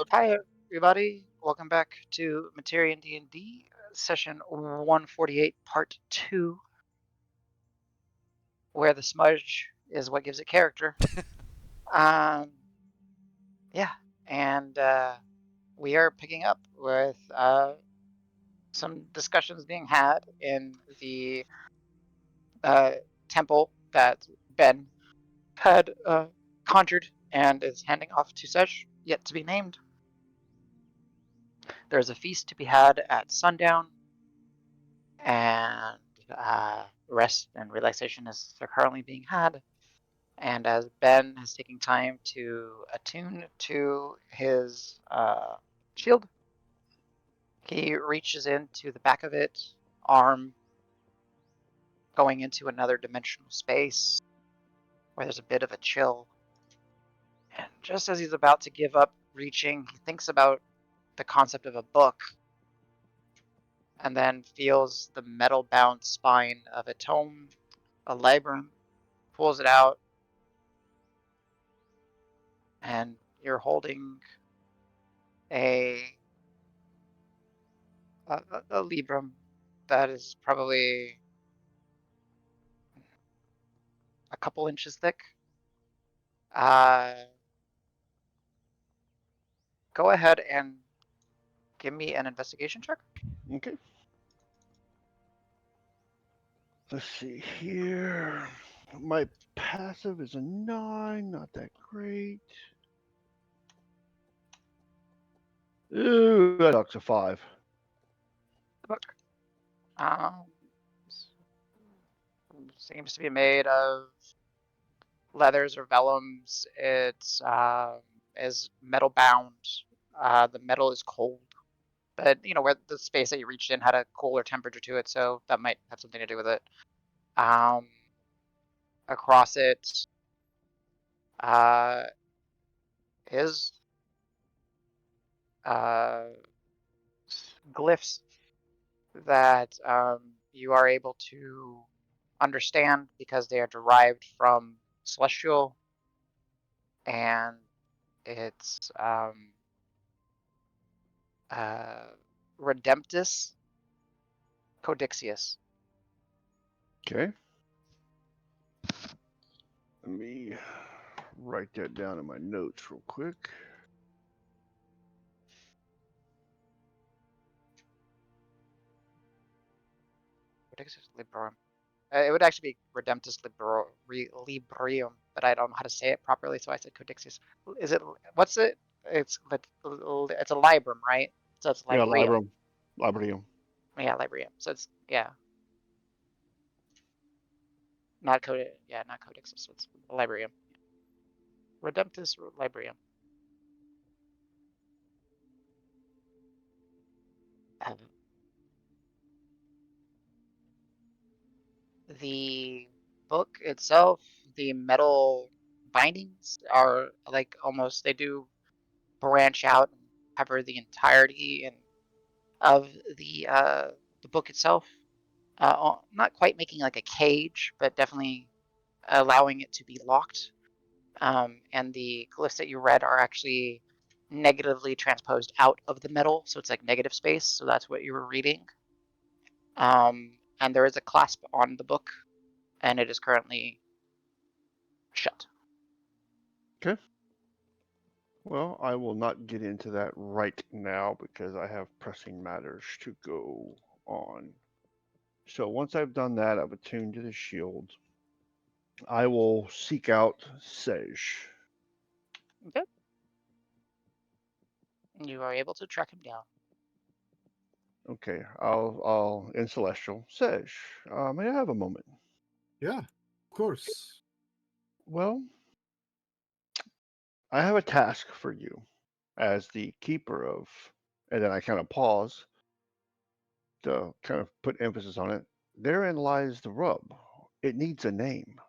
Hi, everybody. Welcome back to Materia D&D, session 148, part 2, where the smudge is what gives it character. Um, yeah, and we are picking up with some discussions being had in the uh, temple that Ben had conjured and is handing off to Sesh, yet to be named. There's a feast to be had at sundown, and rest and relaxation is currently being had. And as Ben is taking time to attune to his shield, he reaches into the back of it, arm going into another dimensional space where there's a bit of a chill. And just as he's about to give up reaching, he thinks about the concept of a book and then feels the metal bound spine of a tome, a labrum, pulls it out, and you're holding a a librum that is probably a couple inches thick. Uh, Go ahead and give me an investigation check. Okay. Let's see here. My passive is a 9, not that great. Ooh, that sucks a 5. The book um, seems to be made of leathers or vellums. It's is metal bound. The metal is cold, but you know where the space that you reached in had a cooler temperature to it, so that might have something to do with it. Um, Across it uh, is uh, glyphs that you are able to understand because they are derived from celestial, and it's uh, Redemptus Codixius. Okay. Let me write that down in my notes real quick. Codixius Librorum. It would actually be Redemptus Librium, but I don't know how to say it properly, so I said Codixius. Is it? What's it? It's a librum, right? So it's Yeah, librium. Librium. Yeah, librium. So it's yeah, not code. Yeah, not Codixus. So it's librium. Redemptus librium. Um, the book itself, the metal bindings are like almost they do branch out and cover the entirety and of the book itself. Not quite making like a cage, but definitely allowing it to be locked. And the glyphs that you read are actually negatively transposed out of the metal, so it's like negative space. So that's what you were reading. And there is a clasp on the book, and it is currently shut. Okay. Well, I will not get into that right now because I have pressing matters to go on. So once I've done that, I've attuned to the shield. I will seek out Sage. Okay. You are able to track him down. Okay, I'll in Celestial. Sage, may I have a moment? Yeah, of course. Well, I have a task for you as the keeper of, and then I kind of pause to kind of put emphasis on it. Therein lies the rub. It needs a name.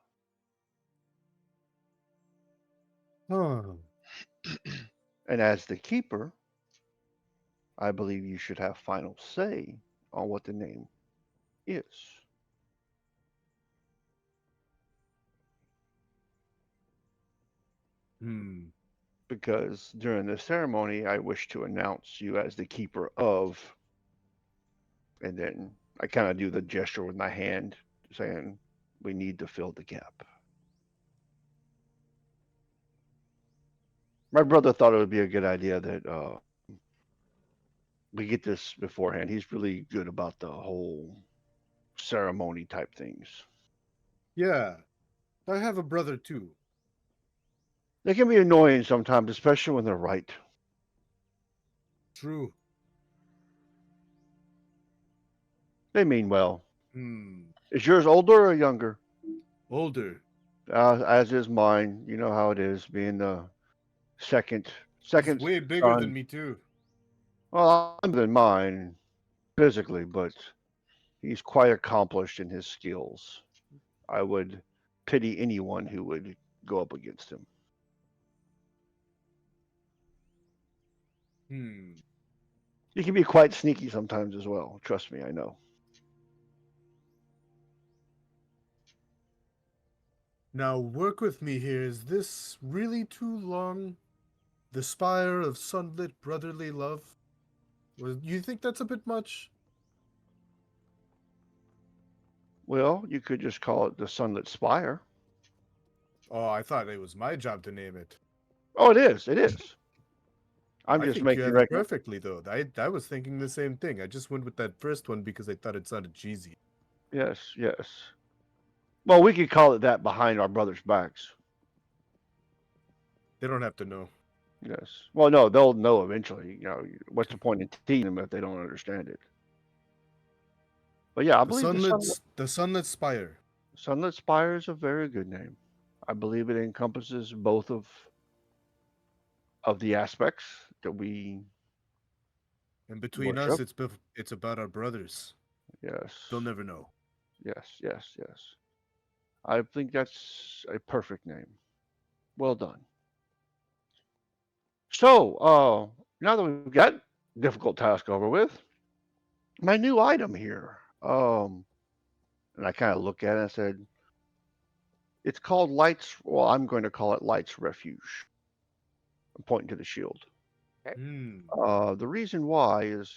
Huh. And as the keeper, I believe you should have final say on what the name is. Hmm. because during the ceremony, I wish to announce you as the keeper of, and then I kind of do the gesture with my hand saying, we need to fill the gap. My brother thought it would be a good idea that we get this beforehand. He's really good about the whole ceremony type things. Yeah, I have a brother too. They can be annoying sometimes, especially when they're right. True. They mean well. Hmm. Is yours older or younger? Older. As is mine. You know how it is, being the second He's second way bigger than son. me too. Well, I'm than mine physically, but he's quite accomplished in his skills. I would pity anyone who would go up against him. Hmm. He can be quite sneaky sometimes as well. Trust me, I know. Now work with me here. Is this really too long? The spire of sunlit brotherly love? You think that's a bit much? Well, you could just call it the Sunlit Spire. Oh, I thought it was my job to name it. Oh, it is. It is. I'm I just think you making have it record. perfectly, though. I was thinking the same thing. I just went with that first one because I thought it sounded cheesy. Yes, yes. Well, we could call it that behind our brothers' backs. They don't have to know. Yes. Well, no, they'll know eventually. You know, what's the point in teaching them if they don't understand it? But yeah, I believe The sunlit spire. Sunlit Spire is a very good name. I believe it encompasses both of the aspects that we And between us, worship. it's about our brothers. Yes, They'll never know. yes, yes, yes. I think that's a perfect name. Well done. So, now that we've got difficult task over with, my new item here. And I kind of look at it and I said, it's called Lights. Well, I'm going to call it Lights Refuge. I'm pointing to the shield. Okay. Hmm. The reason why is,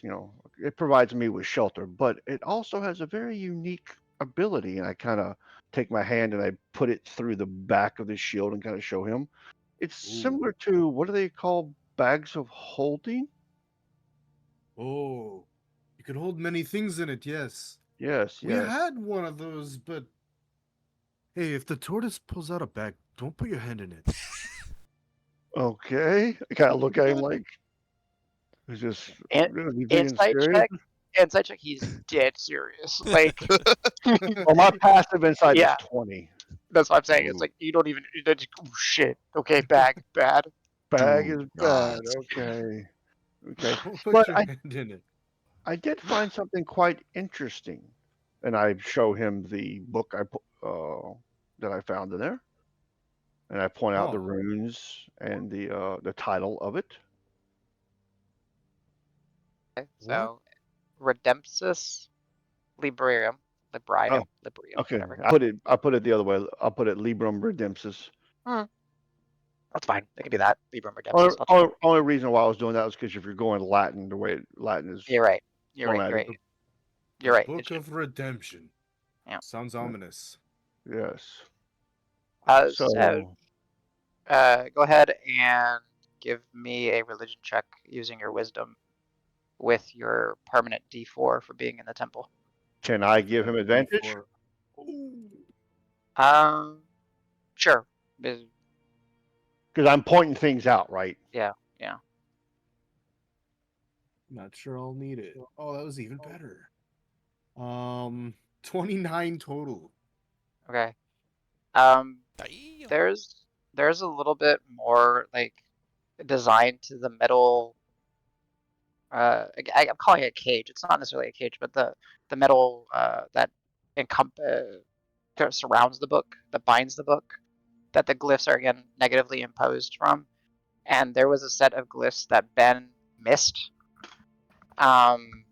it provides me with shelter, but it also has a very unique ability. And I kind of take my hand and I put it through the back of the shield and kind of show him. It's Ooh. similar to what do they call bags of holding? Oh. You can hold many things in it, yes. Yes, We yes. had one of those, but hey, if the tortoise pulls out a bag, don't put your hand in it. Okay. I kind of look at him like he's just And he's being insight serious. check. Insight check. He's dead serious. Like, Well, my passive insight is yeah, 20. that's what I'm saying. It's Ooh. like you don't even. Oh shit. Okay, bad. Bag Do is bad. not. Okay. Okay. Don't put But your hand in it. I did find something quite interesting, and I show him the book that I found in there, and I point out the Oh, runes and the title of it. Okay, what? so Redemptus Librium, Oh, Librium, okay. whatever. I put it the other way. I'll put it Librum Redemptus. Hmm, that's fine. They can do that. Librum Only, Redemptus. I'll take it. only, only reason why I was doing that was because if you're going Latin, the way Latin is You're right. You're right. You're formatted. right. The, the You're right. It Book should. of Redemption. Yeah. Sounds ominous. Yes. So So go ahead and give me a religion check using your wisdom with your permanent D4 for being in the temple. can I I've give got him a advantage? D4. Ooh. Um, sure. Because I'm pointing things out, right? Yeah, yeah. Not sure I'll need it. Oh, that was even better. 29 total. Okay. Um, Damn. there's a little bit more like design to the metal. I'm calling it a cage. It's not necessarily a cage, but the metal that surrounds the book, that binds the book, that the glyphs are again negatively imposed from. And there was a set of glyphs that Ben missed. Um,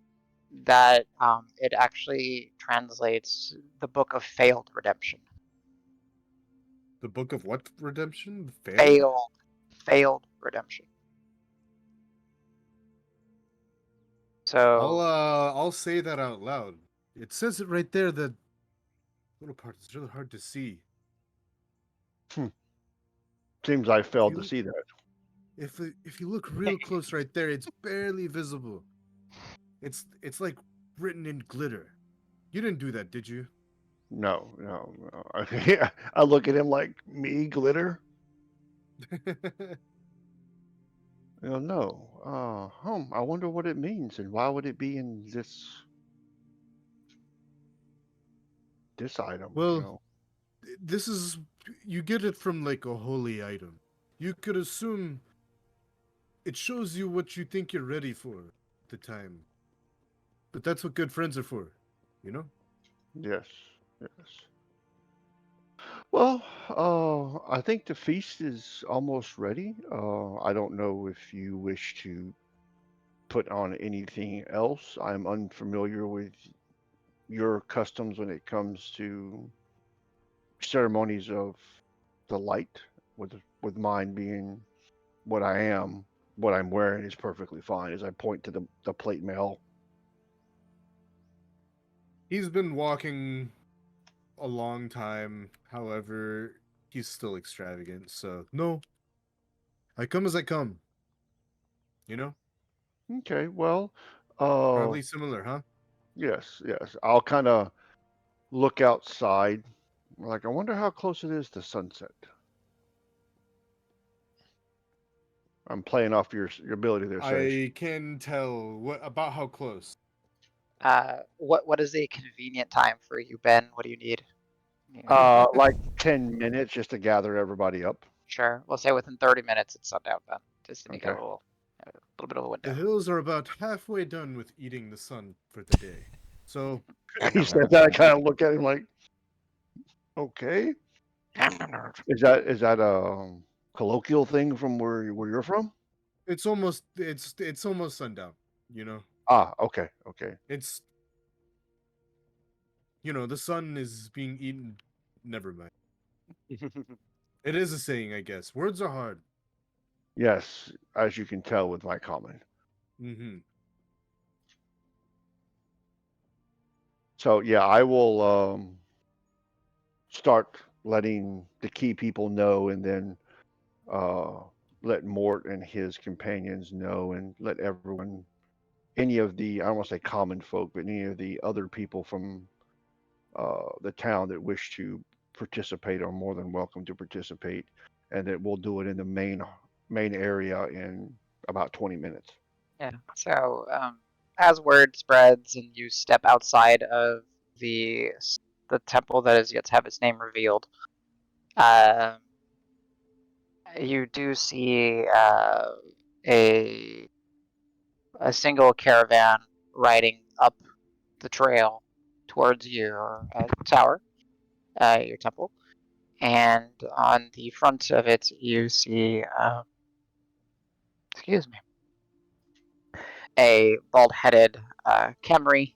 that it actually translates the book of failed redemption. The Book of what redemption? Failed? Failed, failed redemption. So I'll say that out loud. It says it right there. That little part is really hard to see. Seems I If failed to you see that. if you look real close right there, it's barely visible. It's like written in glitter. You didn't do that, did you? No, no, no. I look at him like me, glitter. No. I wonder what it means and why would it be in this item? Well, this is you get it from like a holy item. You could assume it shows you what you think you're ready for at the time. But that's what good friends are for, you know? Yes, yes. Well, I think the feast is almost ready. I don't know if you wish to put on anything else. I'm unfamiliar with your customs when it comes to ceremonies of the light, with mine being what I am. What I'm wearing is perfectly fine as I point to the plate mail. He's been walking a long time. However, he's still extravagant. So, no, I come as I come. You know? Okay, well, uh, Probably similar, huh? yes, yes. I'll kind of look outside. Like, I wonder how close it is to sunset. I'm playing off your ability there, Sage. I can tell what about how close. what is a convenient time for you, Ben? What do you need? Like 10 minutes just to gather everybody up. Sure, we'll say within 30 minutes it's sundown then, just to make it Okay. a little bit of a The window. hills are about halfway done with eating the sun for the day. So, He said that. I kind of look at him like, okay. Is that a colloquial thing from where you're from? it's almost sundown, you know. Ah, okay, okay. It's the sun is being eaten. Never mind. It is a saying, I guess. Words are hard. Yes, as you can tell with my comment. Mm-hmm. So yeah, I will start letting the key people know, and then uh, let Mort and his companions know, and let everyone, any of the, I don't want to say common folk, but any of the other people from the town that wish to participate are more than welcome to participate, and that we'll do it in the main area in about 20 minutes. Yeah. So as word spreads and you step outside of the the temple that is yet to have its name revealed, um, you do see a a single caravan riding up the trail towards your tower, your temple, and on the front of it you see, excuse me, a bald-headed Khemri,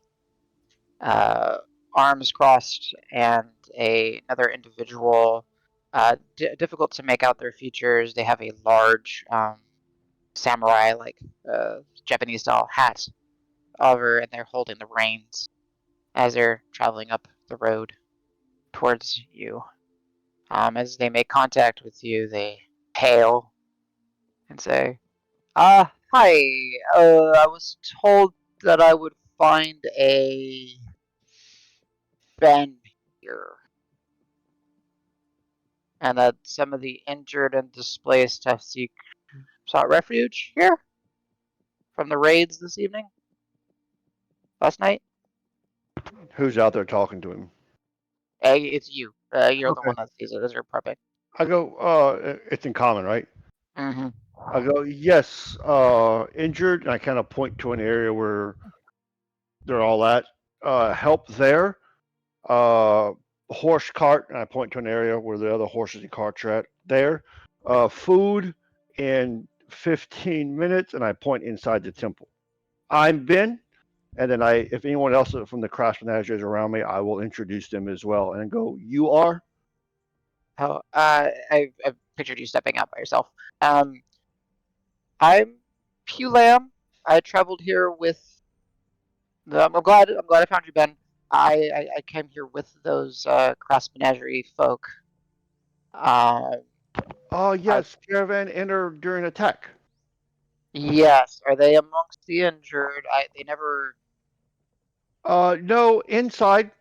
uh, arms crossed, and another individual. Difficult to make out their features. They have a large samurai, like Japanese style hat over, and they're holding the reins as they're traveling up the road towards you. As they make contact with you, they hail and say, hi. I was told that I would find a Ben here, and that some of the injured and displaced have sought refuge here from the raids this evening, last night. Who's out there talking to him? It's you. You're the Okay. one that sees it as your puppet. I go, it's in common, right? Mm-hmm. I go, yes, injured, and I kind of point to an area where they're all at. Help there. Uh, horse cart, and I point to an area where the other horses and carts are at. There. Food in 15 minutes, and I point inside the temple. I'm Ben, and then if anyone else from the Crass Menagerie is around me, I will introduce them as well and go, you are? Oh, I've pictured you stepping out by yourself. I'm Pew Lamb. I traveled here with I'm glad I found you, Ben. I came here with those Crass Menagerie folk. Uh, Oh, are yes, caravan entered during attack. yes, are they amongst the injured? They never. No, inside,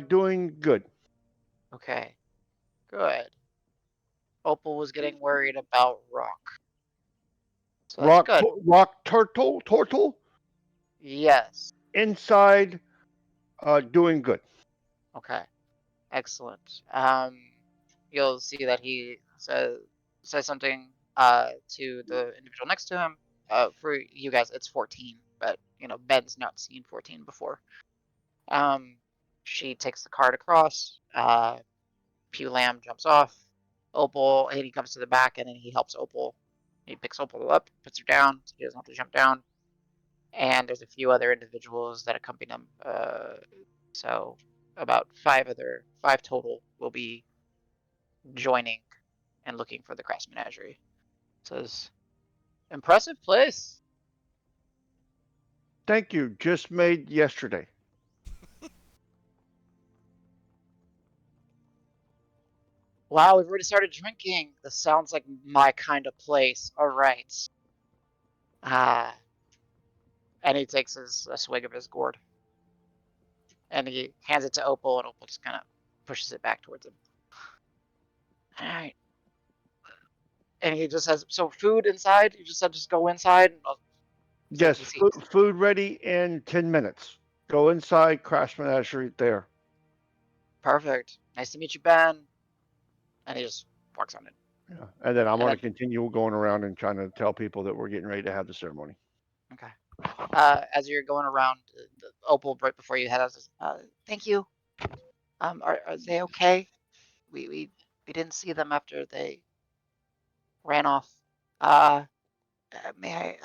doing good. Okay, good. Opal was getting worried about Rock, so that's good. Rock turtle, Yes. inside, doing good. Okay. Excellent. You'll see that he says something to the individual next to him. For you guys, it's 14, but Ben's not seen 14 before. Um, she takes the card across. Pew Lamb jumps off. Opal, and he comes to the back, and then he helps Opal. He picks Opal up, puts her down, so he doesn't have to jump down. And there's a few other individuals that accompany them. So about five total will be joining and looking for the Crass Menagerie. It says, impressive place. Thank you. Just made yesterday. Wow, we've already started drinking. This sounds like my kind of place. All right. Ah, and he takes a swig of his gourd and he hands it to Opal, and Opal just kind of pushes it back towards him. All right. And he just says, so food inside? You just said just go inside? And so Yes, he sees. food ready in 10 minutes. Go inside, Crash Menagerie there. Perfect. Nice to meet you, Ben. And he just walks on it. Yeah. And then I'm And going to then, continue going around and trying to tell people that we're getting ready to have the ceremony. okay. As you're going around, Opal, right before you head out, says, thank you. Are they okay? We didn't see them after they ran off. Uh, may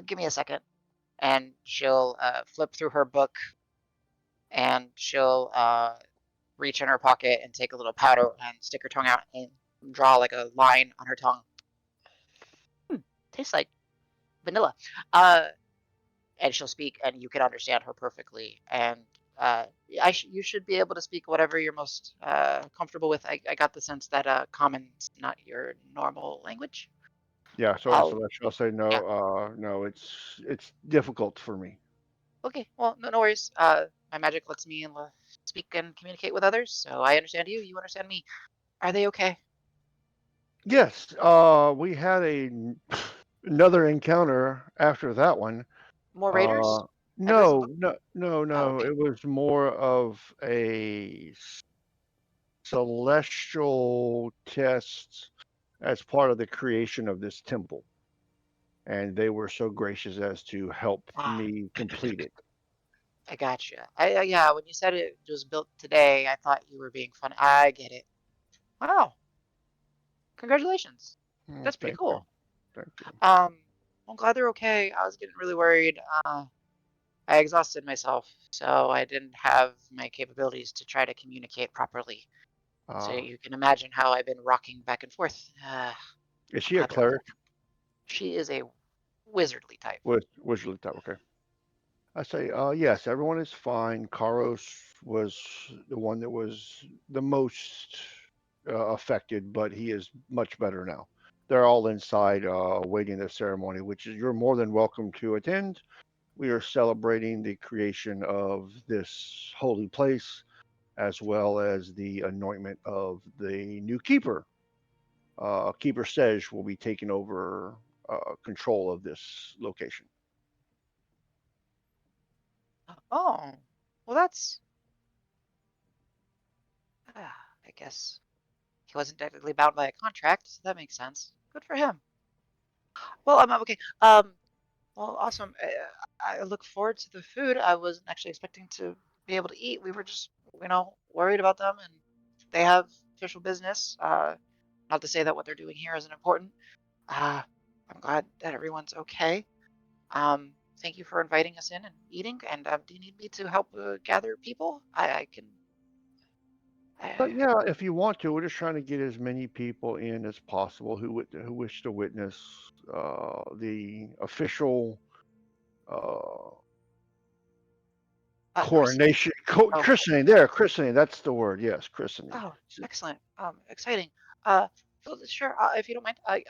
give me a second. And she'll flip through her book, and she'll reach in her pocket and take a little powder and stick her tongue out and draw like a line on her tongue. Tastes like vanilla. Uh, and she'll speak, and you can understand her perfectly. And you should be able to speak whatever you're most comfortable with. I got the sense that common's not your normal language. Yeah, so in I'll Celestial, I'll say Yeah. no, it's difficult for me. Okay. Well, no worries. My magic lets me speak and communicate with others, so I understand you. You understand me. Are they okay? Yes, we had another encounter after that one. More Uh, raiders? Every single. no. Okay. It was more of a celestial test as part of the creation of this temple. And they were so gracious as to help Ah, me complete it. I gotcha. Yeah. When you said it was built today, I thought you were being funny. I get it. Wow. Congratulations. Mm, That's pretty thank you. cool. Thank you. Um, I'm glad they're okay. I was getting really worried. I exhausted myself, so I didn't have my capabilities to try to communicate properly. So Uh, you can imagine how I've been rocking back and forth. is I'm she a glad they're okay. cleric? She is a wizardly type. Was looked up. Okay. I say, yes, everyone is fine. Karos was the one that was the most affected, but he is much better now. They're all inside awaiting the ceremony, which is you're more than welcome to attend. We are celebrating the creation of this holy place, as well as the anointment of the new keeper. Keeper Sej will be taking over control of this location. Oh, well, that's. I guess he wasn't technically bound by a contract, so that makes sense. Good for him. Well, I'm okay. Well, awesome. I look forward to the food. I wasn't actually expecting to be able to eat. We were just, worried about them, and they have official business. Not to say that what they're doing here isn't important. Uh, I'm glad that everyone's okay. Thank you for inviting us in and eating. And do you need me to help gather people? I can. But yeah, if you want to, we're just trying to get as many people in as possible who wish to witness the official uh, Christening. coronation, Oh, christening. There, christening. That's the word. Yes, christening. oh, excellent. Exciting. So sure, if you don't mind, I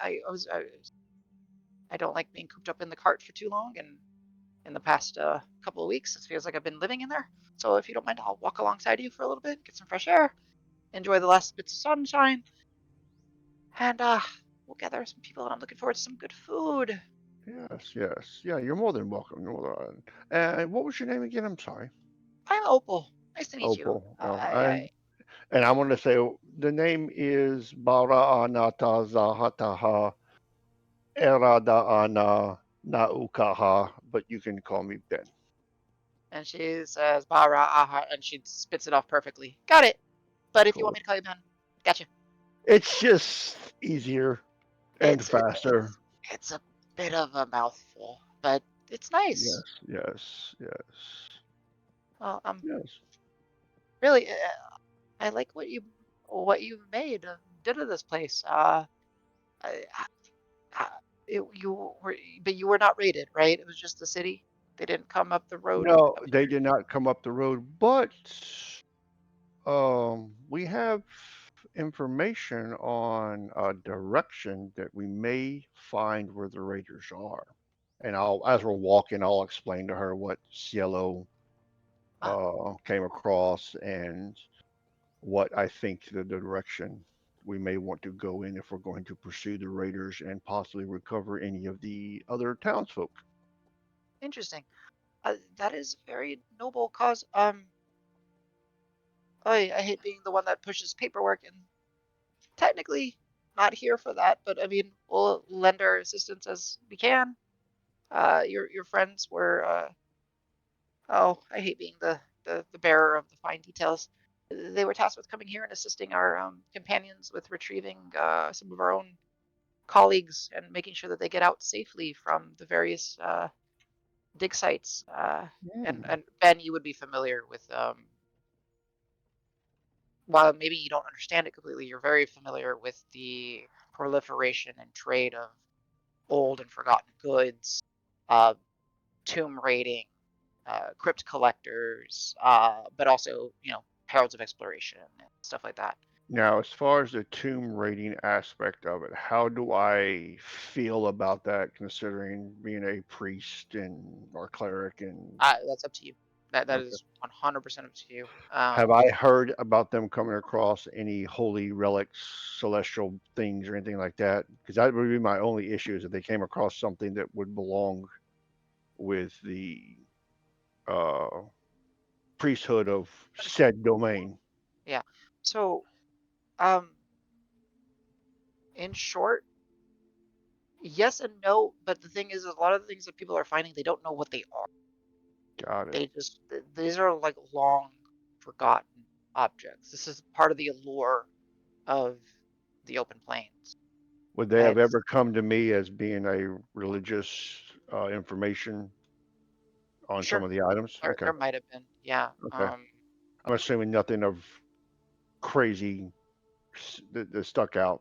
don't like being cooped up in the cart for too long, and in the past couple of weeks, it feels like I've been living in there. So if you don't mind, I'll walk alongside you for a little bit, get some fresh air, enjoy the last bits of sunshine, and we'll gather some people, and I'm looking forward to some good food. Yes, yes, yeah. You're more than welcome. You're more than. And what was your name again? I'm sorry. I'm Opal. Nice to meet you. Opal. And I want to say the name is Bara Anata Zahataha Erada Ana Naukaha, but you can call me Ben. and she says Bara aha, and she spits it off perfectly. Got it. But if you want Cool. me to call you Ben, gotcha. It's just easier and It's faster. it's a bit of a mouthful, but it's nice. Yes, yes, yes, Well, yes. really, I like what you've made did of this place. I, I, you were, but you were not raided, right? It was just the city. They didn't come up the road. No, That was they your, did not come up the road, but we have information on a direction that we may find where the raiders are. And as we're walking, I'll explain to her what Cielo ah, came across and what I think the direction we may want to go in if we're going to pursue the raiders and possibly recover any of the other townsfolk. interesting. That is a very noble cause. I hate being the one that pushes paperwork, and technically not here for that, but I mean, we'll lend our assistance as we can. Your friends were oh, I hate being the bearer of the fine details. They were tasked with coming here and assisting our companions with retrieving some of our own colleagues and making sure that they get out safely from the various dig sites. Hmm. And Ben, you would be familiar with while maybe you don't understand it completely, you're very familiar with the proliferation and trade of old and forgotten goods, uh, tomb raiding, crypt collectors, but also, heralds of exploration and stuff like that. Now, as far as the tomb raiding aspect of it, how do I feel about that considering being a priest and or cleric and That's up to you. That okay. is 100% up to you. Have I heard about them coming across any holy relics, celestial things, or anything like that? Because that would be my only issue is if they came across something that would belong with the uh, priesthood of Understand? said domain. Yeah. So, um, in short, yes and no. But the thing is, a lot of the things that people are finding, they don't know what they are. Got it. They just these are like long forgotten objects. This is part of the allure of the open plains. Would they have It's ever come to me as being a religious information on some sure of the items? Okay. there might have been, yeah. Okay. I'm assuming nothing of crazy that stuck out.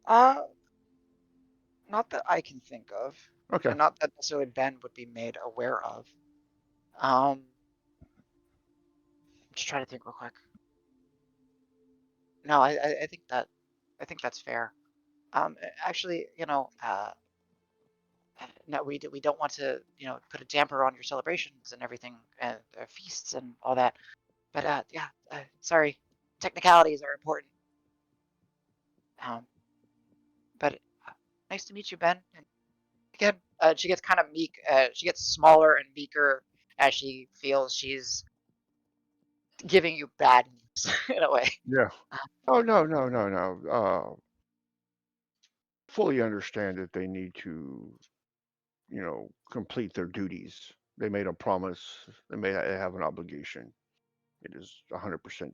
Uh, not that I can think of, Okay. and not that necessarily Ben would be made aware of. Um, just trying to think real quick. No, I think that's fair. Actually, no, we don't want to, put a damper on your celebrations and everything, and feasts and all that. But yeah, sorry, technicalities are important. Um, but nice to meet you, Ben. And again, she gets kind of meek. She gets smaller and meeker as she feels she's giving you bad news in a way. Yeah. Uh, Oh no, no, no, no. Fully understand that they need to, complete their duties. They made a promise. They have an obligation. It is 100%,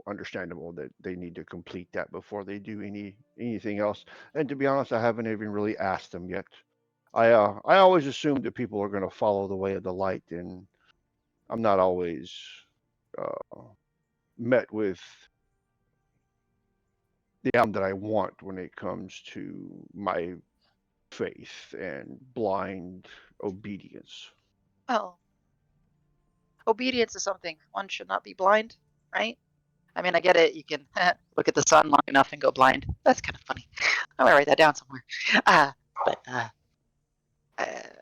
understandable that they need to complete that before they do anything else. And to be honest, I haven't even really asked them yet. I always assume that people are going to follow the way of the light, and I'm not always. met with the outcome that I want when it comes to my faith and blind obedience. Well, obedience is something one should not be blind, right? I mean, I get it. You can look at the sun long enough and go blind. That's kind of funny. I'm gonna write that down somewhere. But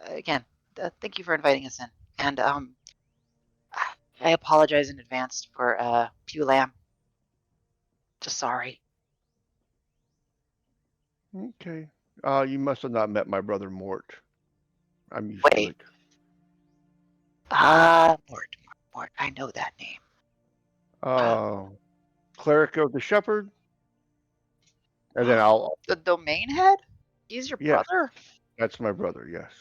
again, thank you for inviting us in. And I apologize in advance for Pew Lamb. Just sorry. Okay. You must have not met my brother Mort. I'm used to Wait. it. Mort. I know that name. Uh, Cleric of the Shepherd, and then Oh, the domain head? He's your yes, brother? that's my brother. Yes.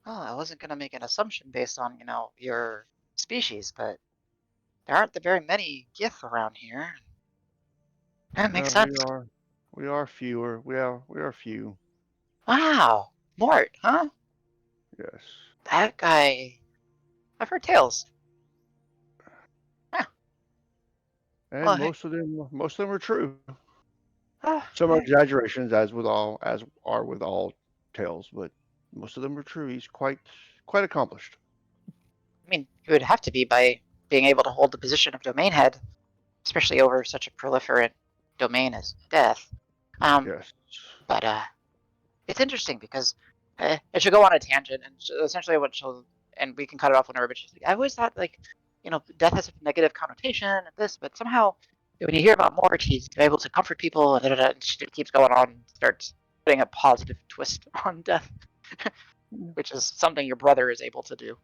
Oh, I wasn't gonna make an assumption based on, your species, but there aren't the very many Gith around here. That makes No, sense. we are fewer. We are few. Wow. Mort, huh? Yes. That guy. I've heard tales. Huh. And Well, hey. most of them are true. Ah, Some are hey. exaggerations, as are with all tales, but most of them are true. He's quite accomplished. I mean, it would have to be by being able to hold the position of domain head, especially over such a proliferate domain as death. Um, Yes. but it's interesting because it should go on a tangent, and essentially what she'll, and we can cut it off whenever. But she's like, I always thought like, death has a negative connotation and this, but somehow when you hear about Mort, he's able to comfort people, and she keeps going on, and starts putting a positive twist on death, which is something your brother is able to do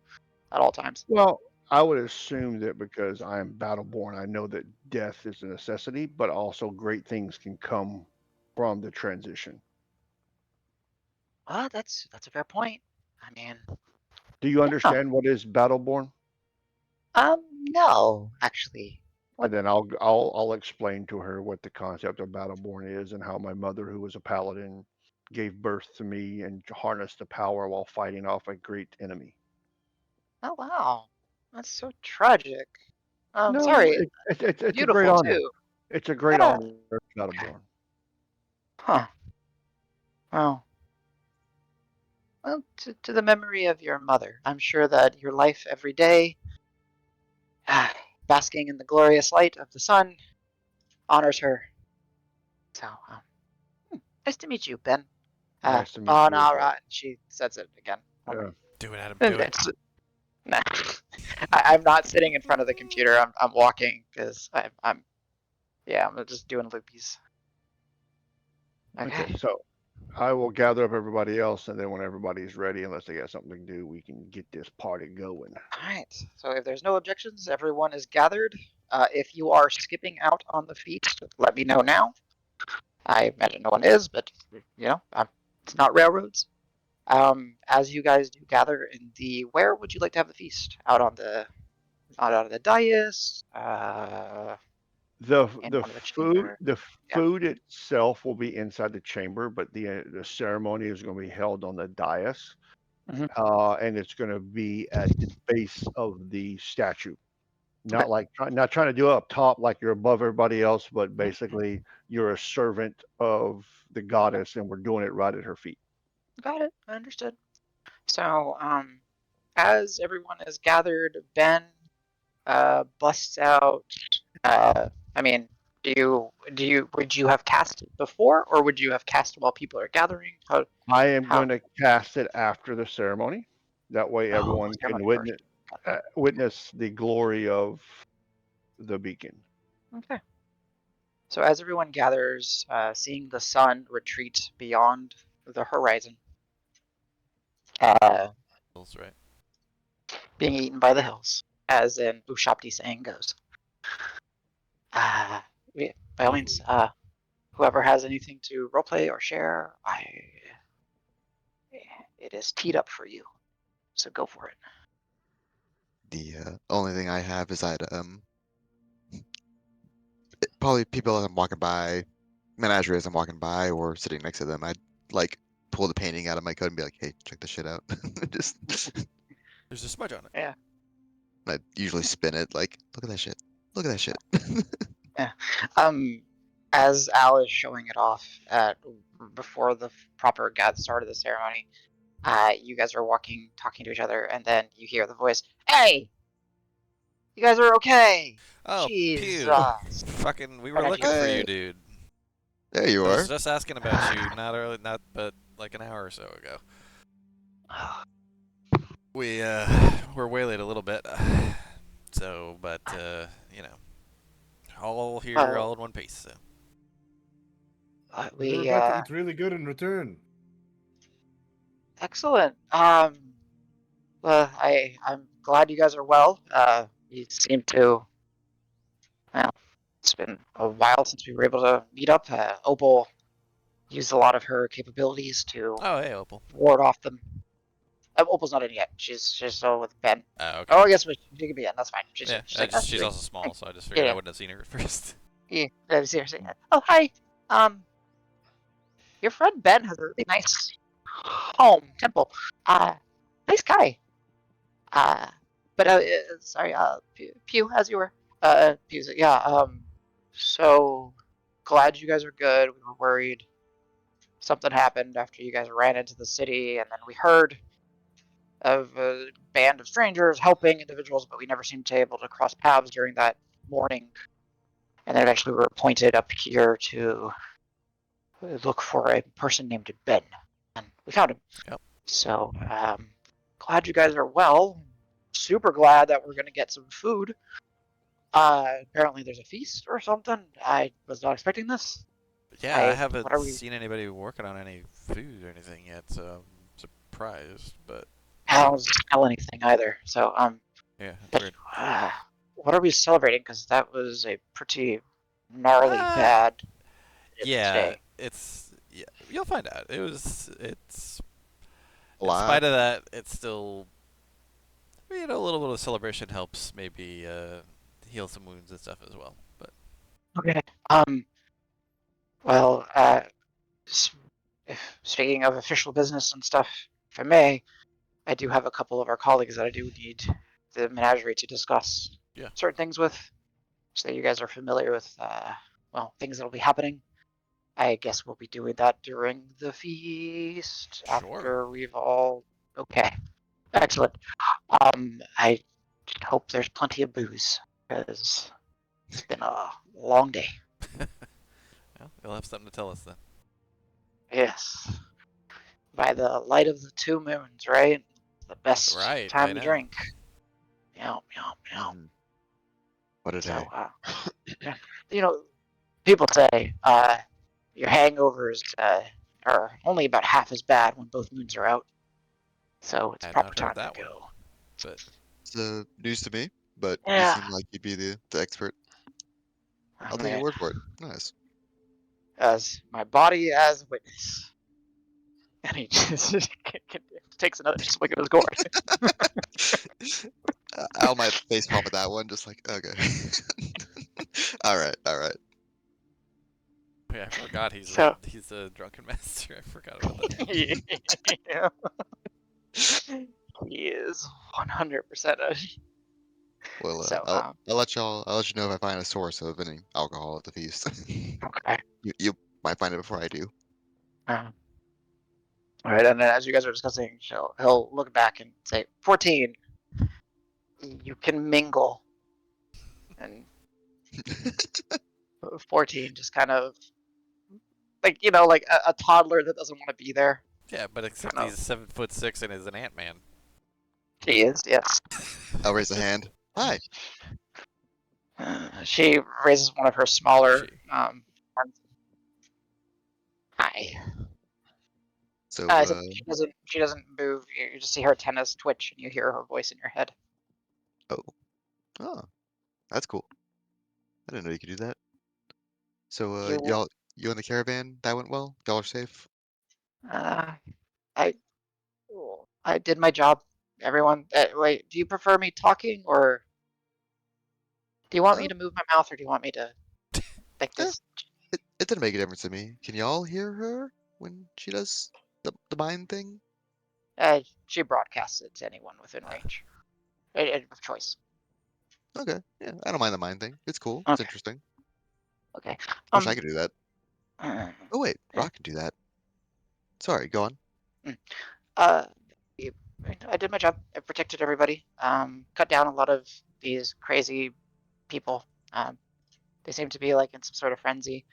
at all times. Well, I would assume that because I am battleborn, I know that death is a necessity, but also great things can come from the transition. Well, that's a fair point. I mean, Do you yeah. understand what is battleborn? No, actually. And What? then I'll explain to her what the concept of battleborn is and how my mother, who was a paladin, gave birth to me and harnessed the power while fighting off a great enemy. Oh wow, that's so tragic. No, Sorry. it's a great Beautiful honor. too. It's a great Yeah. honor to be battleborn. Huh. Well, to the memory of your mother, I'm sure that your life every day, basking in the glorious light of the sun, honors her. So, nice to meet you, Ben. Nice to meet Oh, you as no, well. right. She says it again. Hold on. Yeah. Do it, Adam. Do it. It's, nah. I'm not sitting in front of the computer. I'm walking because I'm just doing loopies. Okay, Okay. so I will gather up everybody else, and then when everybody's ready, unless they got something to do, we can get this party going. All right. So if there's no objections, everyone is gathered. If you are skipping out on the feast, let me know now. I imagine no one is, but it's not railroads. As you guys do gather in where would you like to have the feast? Out on the dais, in The one of the chamber. Yeah. food itself will be inside the chamber, but the ceremony is going to be held on the dais, Hmm. and it's going to be at the base of the statue. Okay. Not trying to do it up top like you're above everybody else, but Mhm. basically you're a servant of the Okay. goddess, and we're doing it right at her feet. Got it. I understood. So, as everyone is gathered, Ben busts out. I mean, would you have cast before, or would you have cast while people are gathering? I am How? going to cast it after the ceremony. That way, Oh, everyone can ceremony first. witness the glory of the beacon. Okay. So as everyone gathers, seeing the sun retreat beyond the horizon, uh, Right. being eaten by the hills, as in Ushapti saying goes. Uh, by all means, whoever has anything to roleplay or share, it is teed up for you. So go for it. The only thing I have is I'd probably people as I'm walking by, menagerie as I'm walking by or sitting next to them, I'd like pull the painting out of my coat and be like, "Hey, check this shit out." Just There's a smudge on it. Yeah. I usually spin it like, "Look at that shit." Look at that shit. Yeah. As Al is showing it off at before the proper start of the ceremony, you guys are talking to each other, and then you hear the voice, "Hey, you guys are okay." Oh, Jesus. Pew. Fucking, we were Right after looking you. for Hey. you, dude. There you I was are. just asking about you, not but like an hour or so ago. We were waylaid a little bit, so but you know, all here, Well, all in one piece. So We were we about to eat really good in return. excellent. Well, I'm glad you guys are well. You seem to. Well, it's been a while since we were able to meet up. Opal used a lot of her capabilities to oh hey Opal. ward off them. Opal's not in yet. She's still with Ben. Oh okay. Oh, I guess she can be in. That's fine. She's Yeah, she's like, oh, she's also small, so I just figured I yeah, wouldn't have seen her at first. yeah. Seriously. Oh, hi. Um, your friend Ben has a really nice home temple. Nice guy. Uh, but sorry. Pew, as you were. Pew. Yeah. So glad you guys are good. We were worried something happened after you guys ran into the city, and then we heard of a band of strangers helping individuals, but we never seemed to be able to cross paths during that morning. And then eventually we were pointed up here to look for a person named Ben, and we found him. Yep. So glad you guys are well. Super glad that we're gonna get some food. Apparently there's a feast or something. I was not expecting this. Yeah, I What haven't are we? seen anybody working on any food or anything yet, so I'm surprised. But I don't smell anything either. So yeah, it's but weird. what are we celebrating? Because that was a pretty gnarly Uh, bad yeah, today. yeah. You'll find out. It's A in spite lot. of that, it's still a little bit of celebration helps maybe heal some wounds and stuff as well. But Okay. Well, if speaking of official business and stuff, if I may, I do have a couple of our colleagues that I do need the menagerie to discuss yeah, certain things with, so that you guys are familiar with, well, things that'll be happening. I guess we'll be doing that during the feast sure. after we've all. Okay, excellent. I just hope there's plenty of booze because it's been a long day. Well, you'll have something to tell us then. Yes, by the light of the two moons, right? The best Right, I time to know. drink. Meow, meow, meow. Mhm. What a So, day. yeah. People say your hangovers are only about half as bad when both moons are out. So it's I had proper not heard time to that one, go. but It's news to me, but you Yeah. seem like you'd be the expert. I'll take your Man, word for it. Nice. as my body as witness. And he just takes another swig at his gourd. Al might face palm at that one, just like, okay. All right, all right. yeah, I forgot So, he's a drunken master. I forgot about that. yeah, he is 100% a. Well, So, I'll let you know if I find a source of any alcohol at the feast. okay. You might find it before I do. Um, all right, and then as you guys are discussing, he'll look back and say, 14, you can mingle. And 14 just kind of, like, like a toddler that doesn't want to be there. Yeah, but except Kind of, he's 7'6" and is an Ant Man. she is, yes. I'll raise a hand. Hi. She raises one of her smaller She. arms. Hi. So, So she doesn't move. You just see her antennas twitch, and you hear her voice in your head. oh, that's cool. I didn't know you could do that. So, You, you in the caravan? That went well? Y'all are safe? uh, I, I did my job. Everyone, wait. Do you prefer me talking, or do you want me Uh, to move my mouth, or do you want me to like eh, this? it didn't make a difference to me. Can y'all hear her when she does the mind thing? She broadcasts it to anyone within range, of choice. Okay. Yeah, I don't mind the mind thing. It's cool. It's Okay. interesting. Okay. Wish I could do that. Uh, Oh wait, Rock can do that. Sorry, go on. uh, you- I did my job. I protected everybody. Cut down a lot of these crazy people. They seem to be like in some sort of frenzy.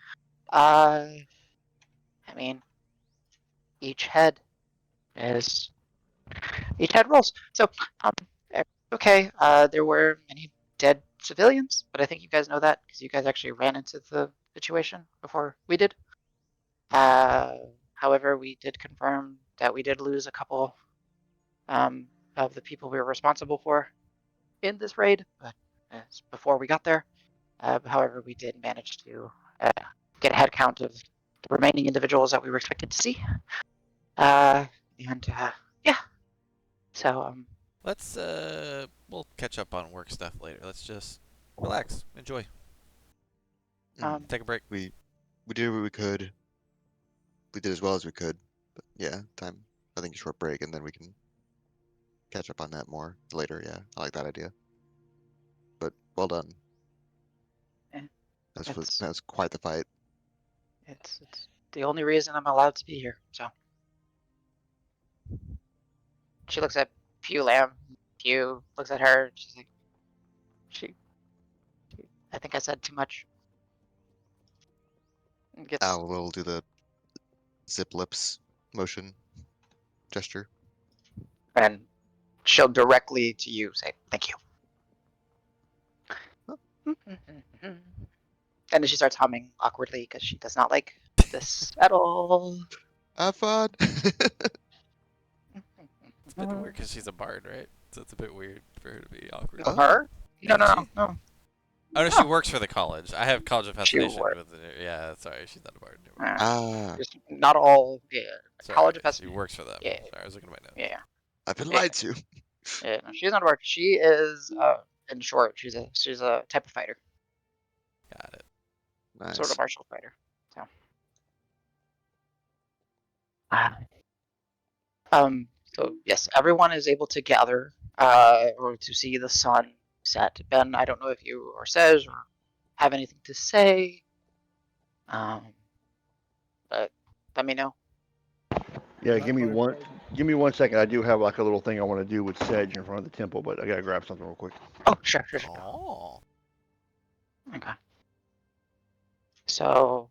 I mean, each head is each head rolls. So, um, okay. There were many dead civilians, but I think you guys know that because you guys actually ran into the situation before we did. However, we did confirm that we did lose a couple of the people we were responsible for in this raid, but before we got there. However, we did manage to get a head count of the remaining individuals that we were expected to see. And yeah, so Let's we'll catch up on work stuff later. Let's just relax, enjoy, um, take a break. We did what we could. We did as well as we could. But yeah, time. I think a short break, and then we can catch up on that more later. Yeah, I like that idea. But well done. eh, That it's was quite the fight. it's the only reason I'm allowed to be here. So she looks at Pew Lamb. Pew looks at her. She's like, she I think I said too much. And gets Owl will do the zip lips motion gesture. and she'll directly to you say thank you. And then she starts humming awkwardly because she does not like this at all. Have fun. It's a bit weird because she's a bard, right? So it's a bit weird for her to be awkward. No, Oh. her? No, no, no, no. Oh no, she works for the college. I have college of She fascination works. with the, yeah, sorry, she's not a bard. Never mind. Ah, Just not all. Yeah, Sorry, College of she Fascination. works for them. Yeah, Sorry, I was looking at my notes. yeah, I've been yeah. lied to. Yeah, no, she's not a work. She is, in short, she's a type of fighter, Got it. sort of Nice. martial fighter. So, uh, so yes, everyone is able to gather, or to see the sun set. Ben, I don't know if you or Sej or have anything to say, but let me know. Yeah, Not my- give me 1 second. I do have like a little thing I want to do with Sedge in front of the temple, but I gotta grab something real quick. Oh, sure, sure, sure. Oh. Okay. So,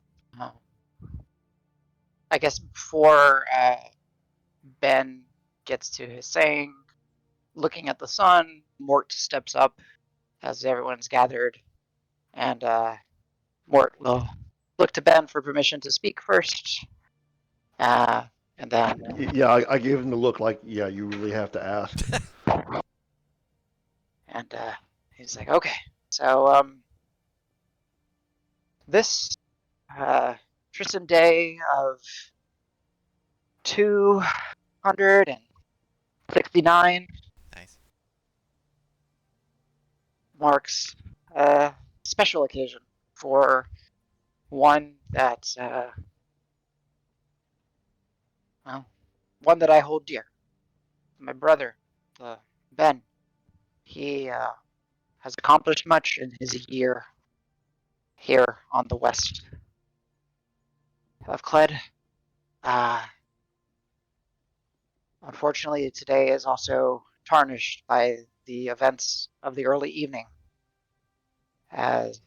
I guess before Ben gets to his saying, looking at the sun, Mort steps up as everyone's gathered, and Mort will look to Ben for permission to speak first, and then Yeah, I gave him the look like, yeah, you really have to ask. and he's like, okay, so this Tristan day of 269 Nice. marks a special occasion for one that well, one that I hold dear. My brother, Ben, he has accomplished much in his year here on the west of Cled. Unfortunately, today is also tarnished by the events of the early evening, as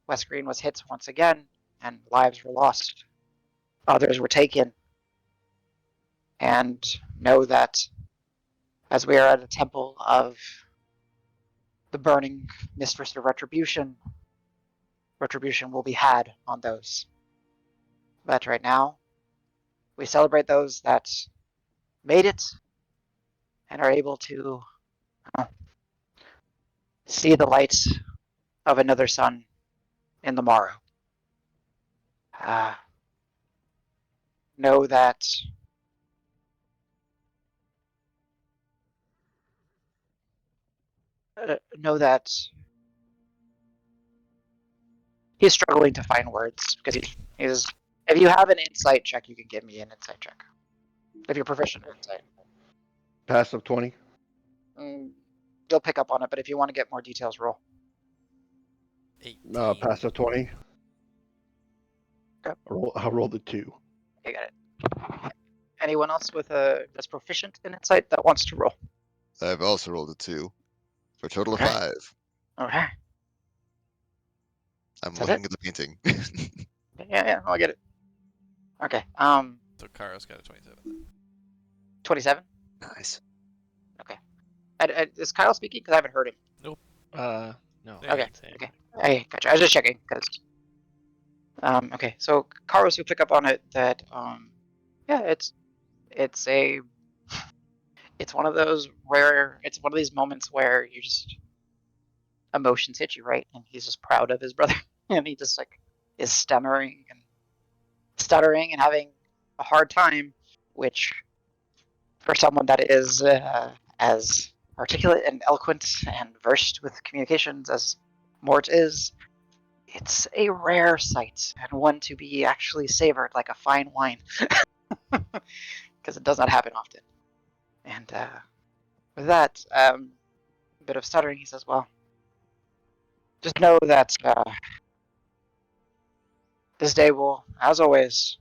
West Green was hit once again and lives were lost. Others were taken. And know that as we are at a temple of the burning mistress of retribution, retribution will be had on those. But right now, we celebrate those that made it and are able to see the light of another sun in the morrow. Know that know that he's struggling to find words because he's. If you have an insight check, you can give me an insight check. If you're proficient in insight. Passive 20. Mm, you'll pick up on it. But if you want to get more details, roll. 18. Pass a 20. Okay. I rolled a 2. You got it. Anyone else that's proficient in insight that wants to roll? I've also rolled a 2 for a total Okay. of 5. Okay. I'm Is that looking it? at the painting. Yeah, I get it. Okay. So Karo's got a 27 then. 27. Nice. Is Kyle speaking? Because I haven't heard him. No. Yeah. Okay. Same. Okay. Hey, gotcha. I was just checking because. Okay. So Carlos will pick up on it that yeah, it's a it's one of those where it's one of these moments where you just emotions hit you, right? And he's just proud of his brother, and he just like is stuttering and having a hard time, which for someone that is as articulate and eloquent and versed with communications as Mort is, it's a rare sight and one to be actually savored like a fine wine, because it does not happen often. And with that bit of stuttering, he says, "Well, just know that this day will, as always,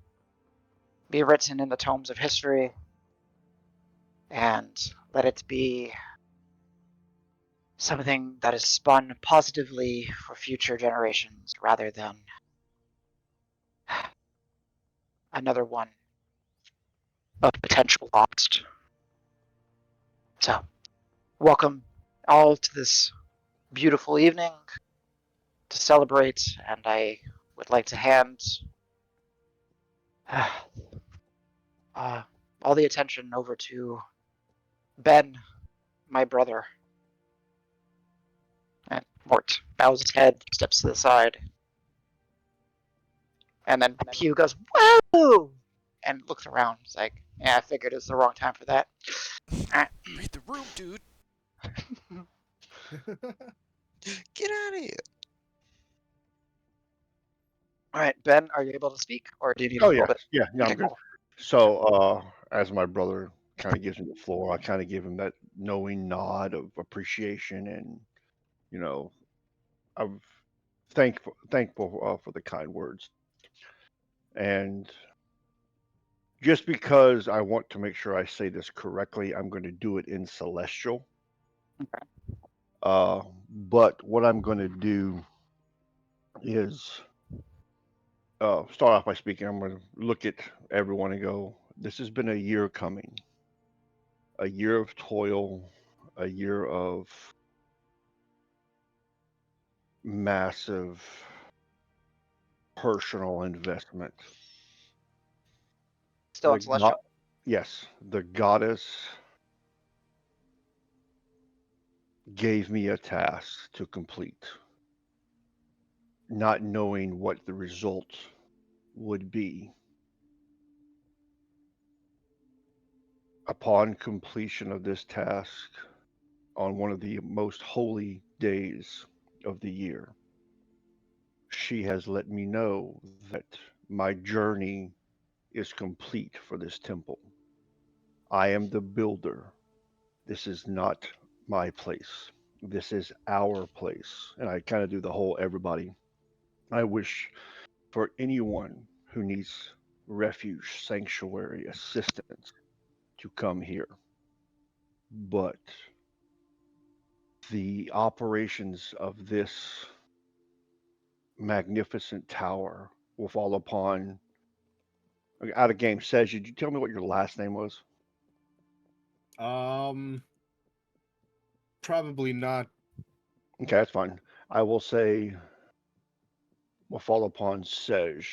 be written in the tomes of history, and let it be something that is spun positively for future generations rather than another one of potential lost. So, welcome all to this beautiful evening to celebrate, and I would like to hand all the attention over to Ben, my brother." And Mort bows his head, steps to the side, and then Hugh goes, "Whoa!" and looks around. It's like, yeah, I figured it's the wrong time for that. Read the room, dude. Get out of here. All right, Ben, are you able to speak, or do you need a Oh, little yes. bit? Yeah, I'm Okay, good. cool. So, as my brother kind of gives me the floor, I kind of give him that knowing nod of appreciation, and you know, I'm thankful for the kind words. And just because I want to make sure I say this correctly, I'm going to do it in Celestial. Okay. But what I'm going to do is start off by speaking. I'm going to look at everyone and go, "This has been a year coming, a year of toil, a year of massive personal investment. Still The in Celestial? yes, the goddess gave me a task to complete, not knowing what the result would be. Upon completion of this task, on one of the most holy days of the year, she has let me know that my journey is complete for this temple. I am the builder. This is not my place. This is our place. And I kind of do the whole everybody. I wish for anyone who needs refuge, sanctuary, assistance to come here. But the operations of this magnificent tower will fall upon. Okay, out of game says, did you tell me what your last name was? Probably not. Okay, that's fine. I will say will fall upon Sej,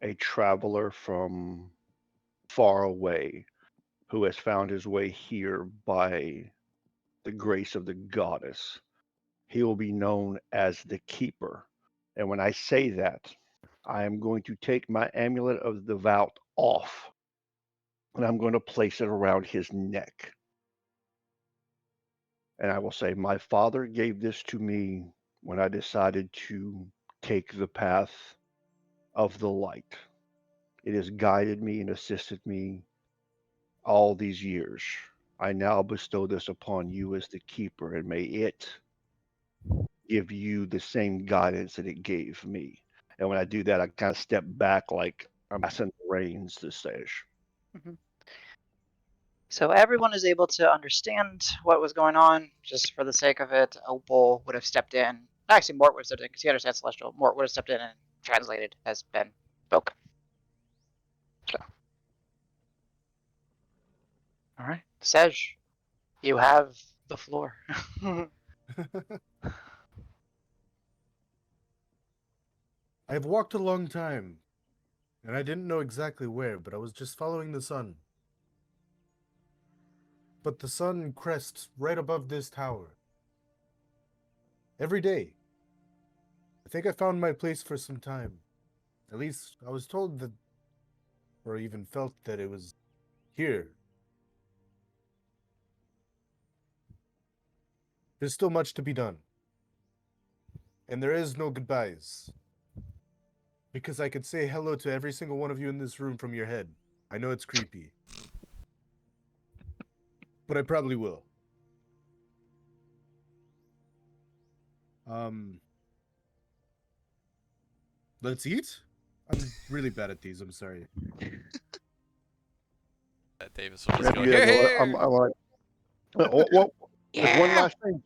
a traveler from far away who has found his way here by the grace of the goddess. He will be known as the Keeper. And when I say that, I am going to take my amulet of the devout off and I'm going to place it around his neck. And I will say, my father gave this to me when I decided to take the path of the light. It has guided me and assisted me all these years. I now bestow this upon you as the keeper, and may it give you the same guidance that it gave me. And when I do that, I kind of step back like I'm passing the reins to Sesh. Mhm. So everyone is able to understand what was going on. Just for the sake of it, Opal would have stepped in. Actually, Mort would have stepped in because he understands Celestial. Mort would have stepped in and translated as Ben spoke. So, all right, Sej, you have the floor. I've walked a long time, and I didn't know exactly where, but I was just following the sun. But the sun crests right above this tower. Every day. I think I found my place for some time. At least I was told that, or even felt that it was here. There's still much to be done. And there is no goodbyes. Because I could say hello to every single one of you in this room from your head. I know it's creepy. But I probably will. Let's eat? I'm really bad at these, I'm sorry. Davis will just Maybe go, you here, know, here! I'm like, well, there's one Yeah. last thing,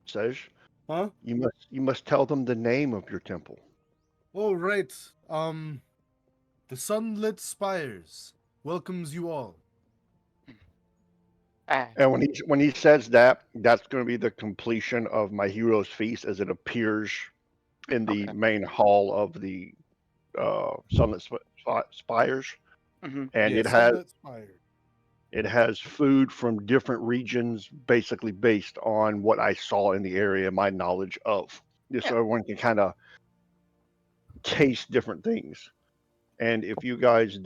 Sesh. Huh? You must tell them the name of your temple. Oh, right. The sunlit spires welcomes you all. Uh, And when he says that, that's going to be the completion of my hero's feast as it appears in the okay. main hall of the Sunlit Spires, Mm-hmm. and Yeah, it has sunlit spire. it has food from different regions, basically based on what I saw in the area, my knowledge of, just Yeah. so everyone can kind of taste different things. And if you guys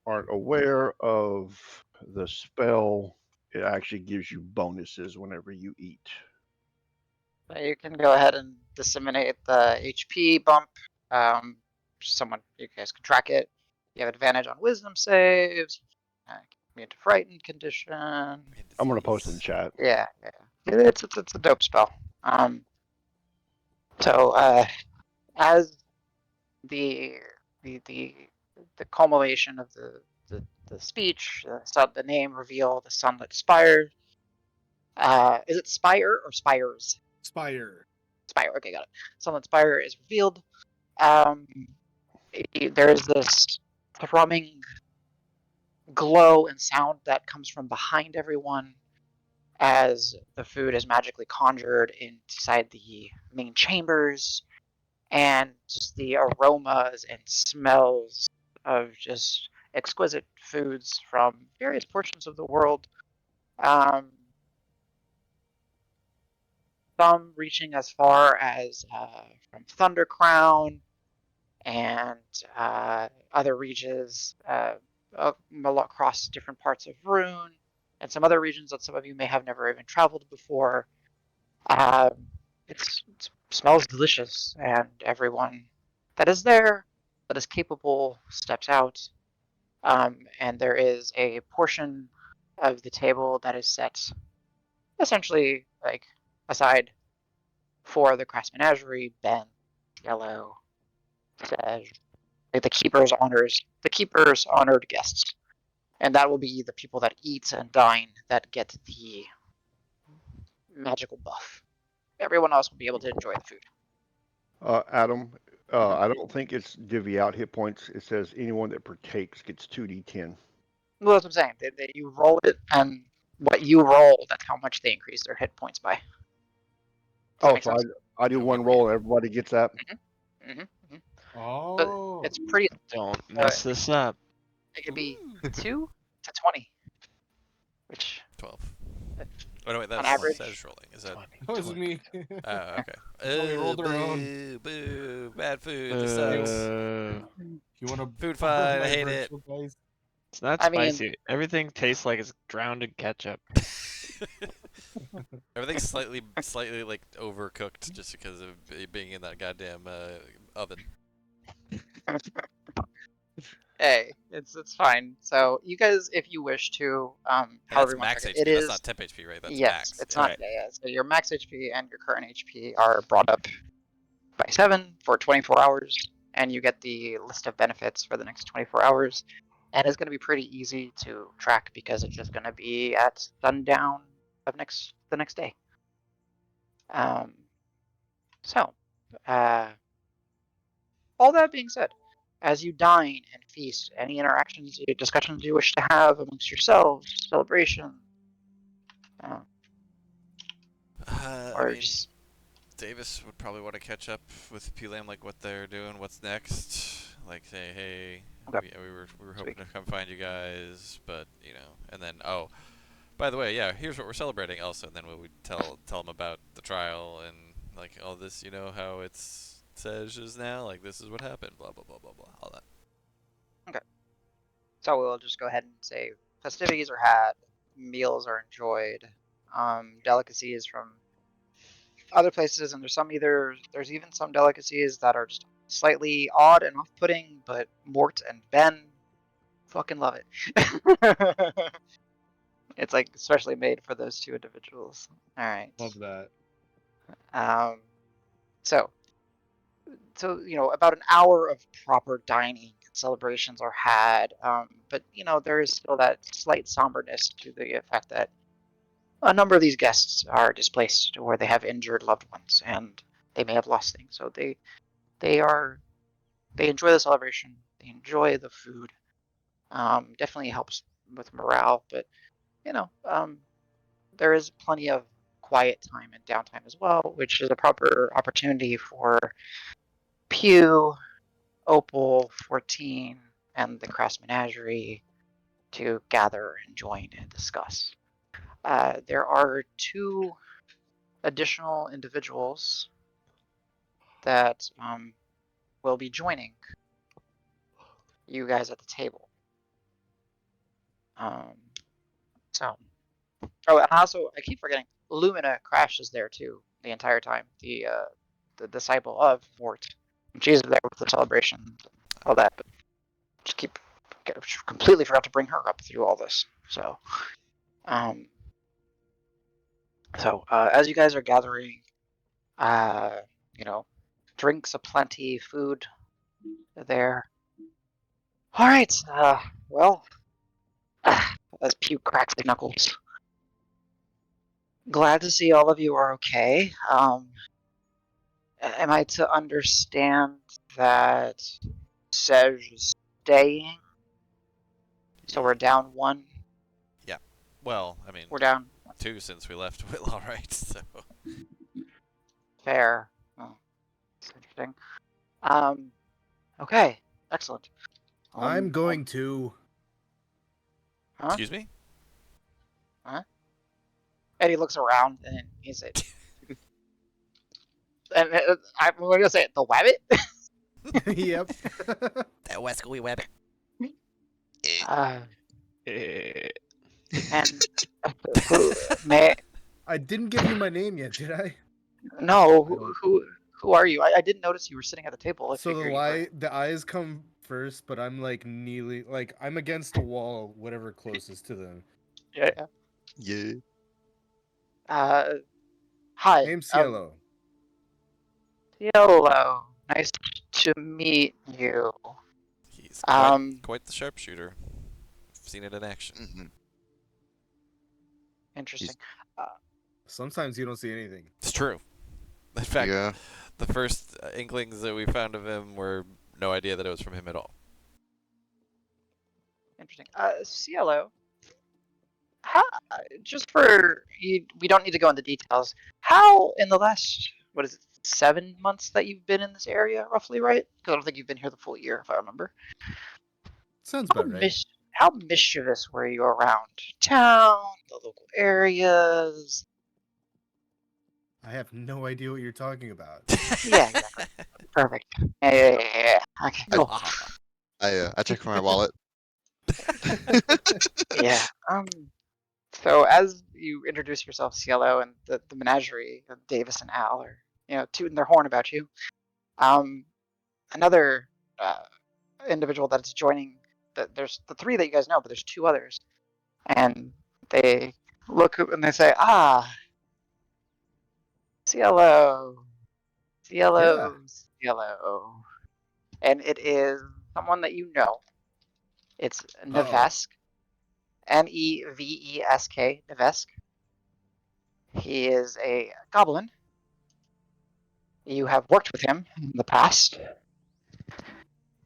aren't aware of the spell, it actually gives you bonuses whenever you eat. So you can go ahead and disseminate the HP bump. Someone, you guys can track it. You have advantage on wisdom saves. Immune to frightened condition. And I'm gonna post in disease. chat. Yeah, yeah. It's a dope spell. So as the the the the culmination of the speech, the name reveal, the sunlit spire. Is it spire or spires? Spire. Spire. Okay, got it. Sunlit spire is revealed. Um, there is this thrumming glow and sound that comes from behind everyone as the food is magically conjured inside the main chambers, and just the aromas and smells of just exquisite foods from various portions of the world. Um, some reaching as far as from Thunder Crown and other regions across different parts of Rune, and some other regions that some of you may have never even traveled before. Um, it smells delicious, and everyone that is there, that is capable, steps out. And there is a portion of the table that is set essentially like aside for the Crass Menagerie, Ben, Yellow, Sej, like the keeper's honored guests, and that will be the people that eat and dine that get the magical buff. Everyone else will be able to enjoy the food. Adam, Mhm. I don't think it's divvy out hit points. It says anyone that partakes gets 2d10. Well, that's what I'm saying. You roll it, and what you roll, that's how much they increase their hit points by. Does that Oh, make so sense? I do And one when we roll and everybody gets that. Mm-hmm. Mm-hmm. But Oh. it's pretty. Don't mess this up. It could be Ooh. 2 to 20, which 12. Oh, no, wait, on that's average. Sej rolling. Is that? 20, That was 20. me. Oh, okay. Well, we rolled our own. Boo, boo, bad food. This sucks. You want to Food borrow fight. I my hate it. virtual dice? It's not I mean, spicy. Everything tastes like it's drowned in ketchup. Everything's slightly like overcooked just because of it being in that goddamn oven. Hey, it's fine. So you guys, if you wish to, And however that's you want to max track HP. it, it That's is not temp HP, right? That's yes. max. It's Yeah. not yeah. So your max HP and your current HP are brought up by 7 for 24 hours, and you get the list of benefits for the next 24 hours. And it's going to be pretty easy to track because it's just going to be at sundown of the next day. Um, so, all that being said, as you dine and feast, any interactions, discussions you wish to have amongst yourselves, celebration, uh, I or mean, just Davis would probably want to catch up with Pulam, like what they're doing, what's next. Like say, hey, okay, we were hoping sweet. to come find you guys, but you know, and then oh, by the way, yeah, here's what we're celebrating also, and then we would tell them about the trial and like all this, you know, how it's Sej's now, like this is what happened, blah blah blah blah blah, all that. Okay, so we'll just go ahead and say festivities are had, meals are enjoyed, delicacies from other places, and there's even some delicacies that are just slightly odd and off-putting, but Mort and Ben fucking love it. It's like especially made for those two individuals. All right. Love that. Um, so about an hour of proper dining and celebrations are had, but there is still that slight somberness to the fact that a number of these guests are displaced or they have injured loved ones and they may have lost things. So they enjoy the celebration, they enjoy the food. Definitely helps with morale, but there is plenty of quiet time and downtime as well, which is a proper opportunity for Pew, Opal, 14, and the Crass Menagerie to gather and join and discuss. There are 2 additional individuals that will be joining you guys at the table. Um, so, and also I keep forgetting, Lumina Crash is there too the entire time. The disciple of Mort. She's there with the celebration, all that. But just completely forgot to bring her up through all this. So, as you guys are gathering, you know, drinks aplenty, food there. All right. Well, as Pew cracks his knuckles. Glad to see all of you are okay. Am I to understand that Sej is staying? So we're down 1. Yeah. Well, I mean, We're down 2 since we left Whitlaw, right? So. fair. Oh, that's interesting. Okay, excellent. I'm going to. Huh? Excuse me? Huh? Eddie looks around and he said, and I'm going to say it, the wabbit. Yep. That Wescally Web. Eh, And who may I didn't give you my name yet, did I? no I don't. who are you? I didn't notice you were sitting at the table. I So figure you were. the eyes come first, but I'm like kneeling, like I'm against a wall, whatever closest to them. Yeah. Yeah. Hi. Name's Cielo. Hello. Nice to meet you. He's Um, quite the sharpshooter. I've seen it in action. hmm Interesting. Sometimes you don't see anything. It's true. In fact, Yeah. the first inklings that we found of him were no idea that it was from him at all. Interesting. Cielo. How? Just for you, we don't need to go into details. How in the last 7 months that you've been in this area, roughly, right? Because I don't think you've been here the full year, if I remember. Sounds How, about right. how mischievous were you around town, the local areas? I have no idea what you're talking about. Yeah, exactly. Perfect. Yeah. Okay, I- cool. I check for my wallet. Yeah. So as you introduce yourself, Cielo, and the menagerie of Davis and Al are, tooting their horn about you. Another individual that's joining there's the 3 that you guys know, but there's 2 others, and they look up and they say, "Ah, CLO, CLO, CLO," and it is someone that you know. It's Nevesk, Nevesk, Nevesk. He is a goblin. You have worked with him in the past,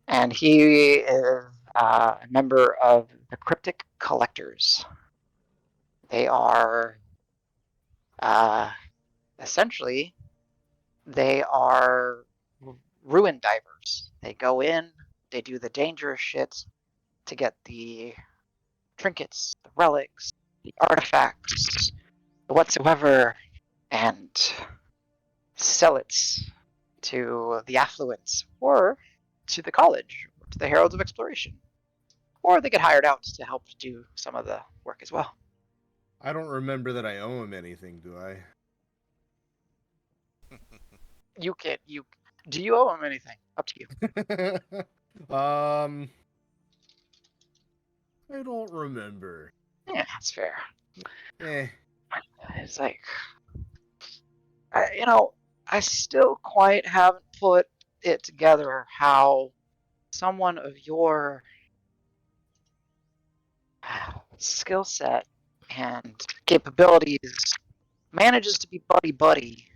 and he is a member of the Cryptic Collectors. They are essentially they are ruin divers. They go in, they do the dangerous shit to get the trinkets, the relics, the artifacts, whatsoever, and sell it to the affluents or to the college or to the Heralds of Exploration. Or they get hired out to help do some of the work as well. I don't remember that I owe him anything, do I? You do you owe him anything? Up to you. I don't remember. Yeah, that's fair. Eh. It's like, I still quite haven't put it together how someone of your skill set and capabilities manages to be buddy-buddy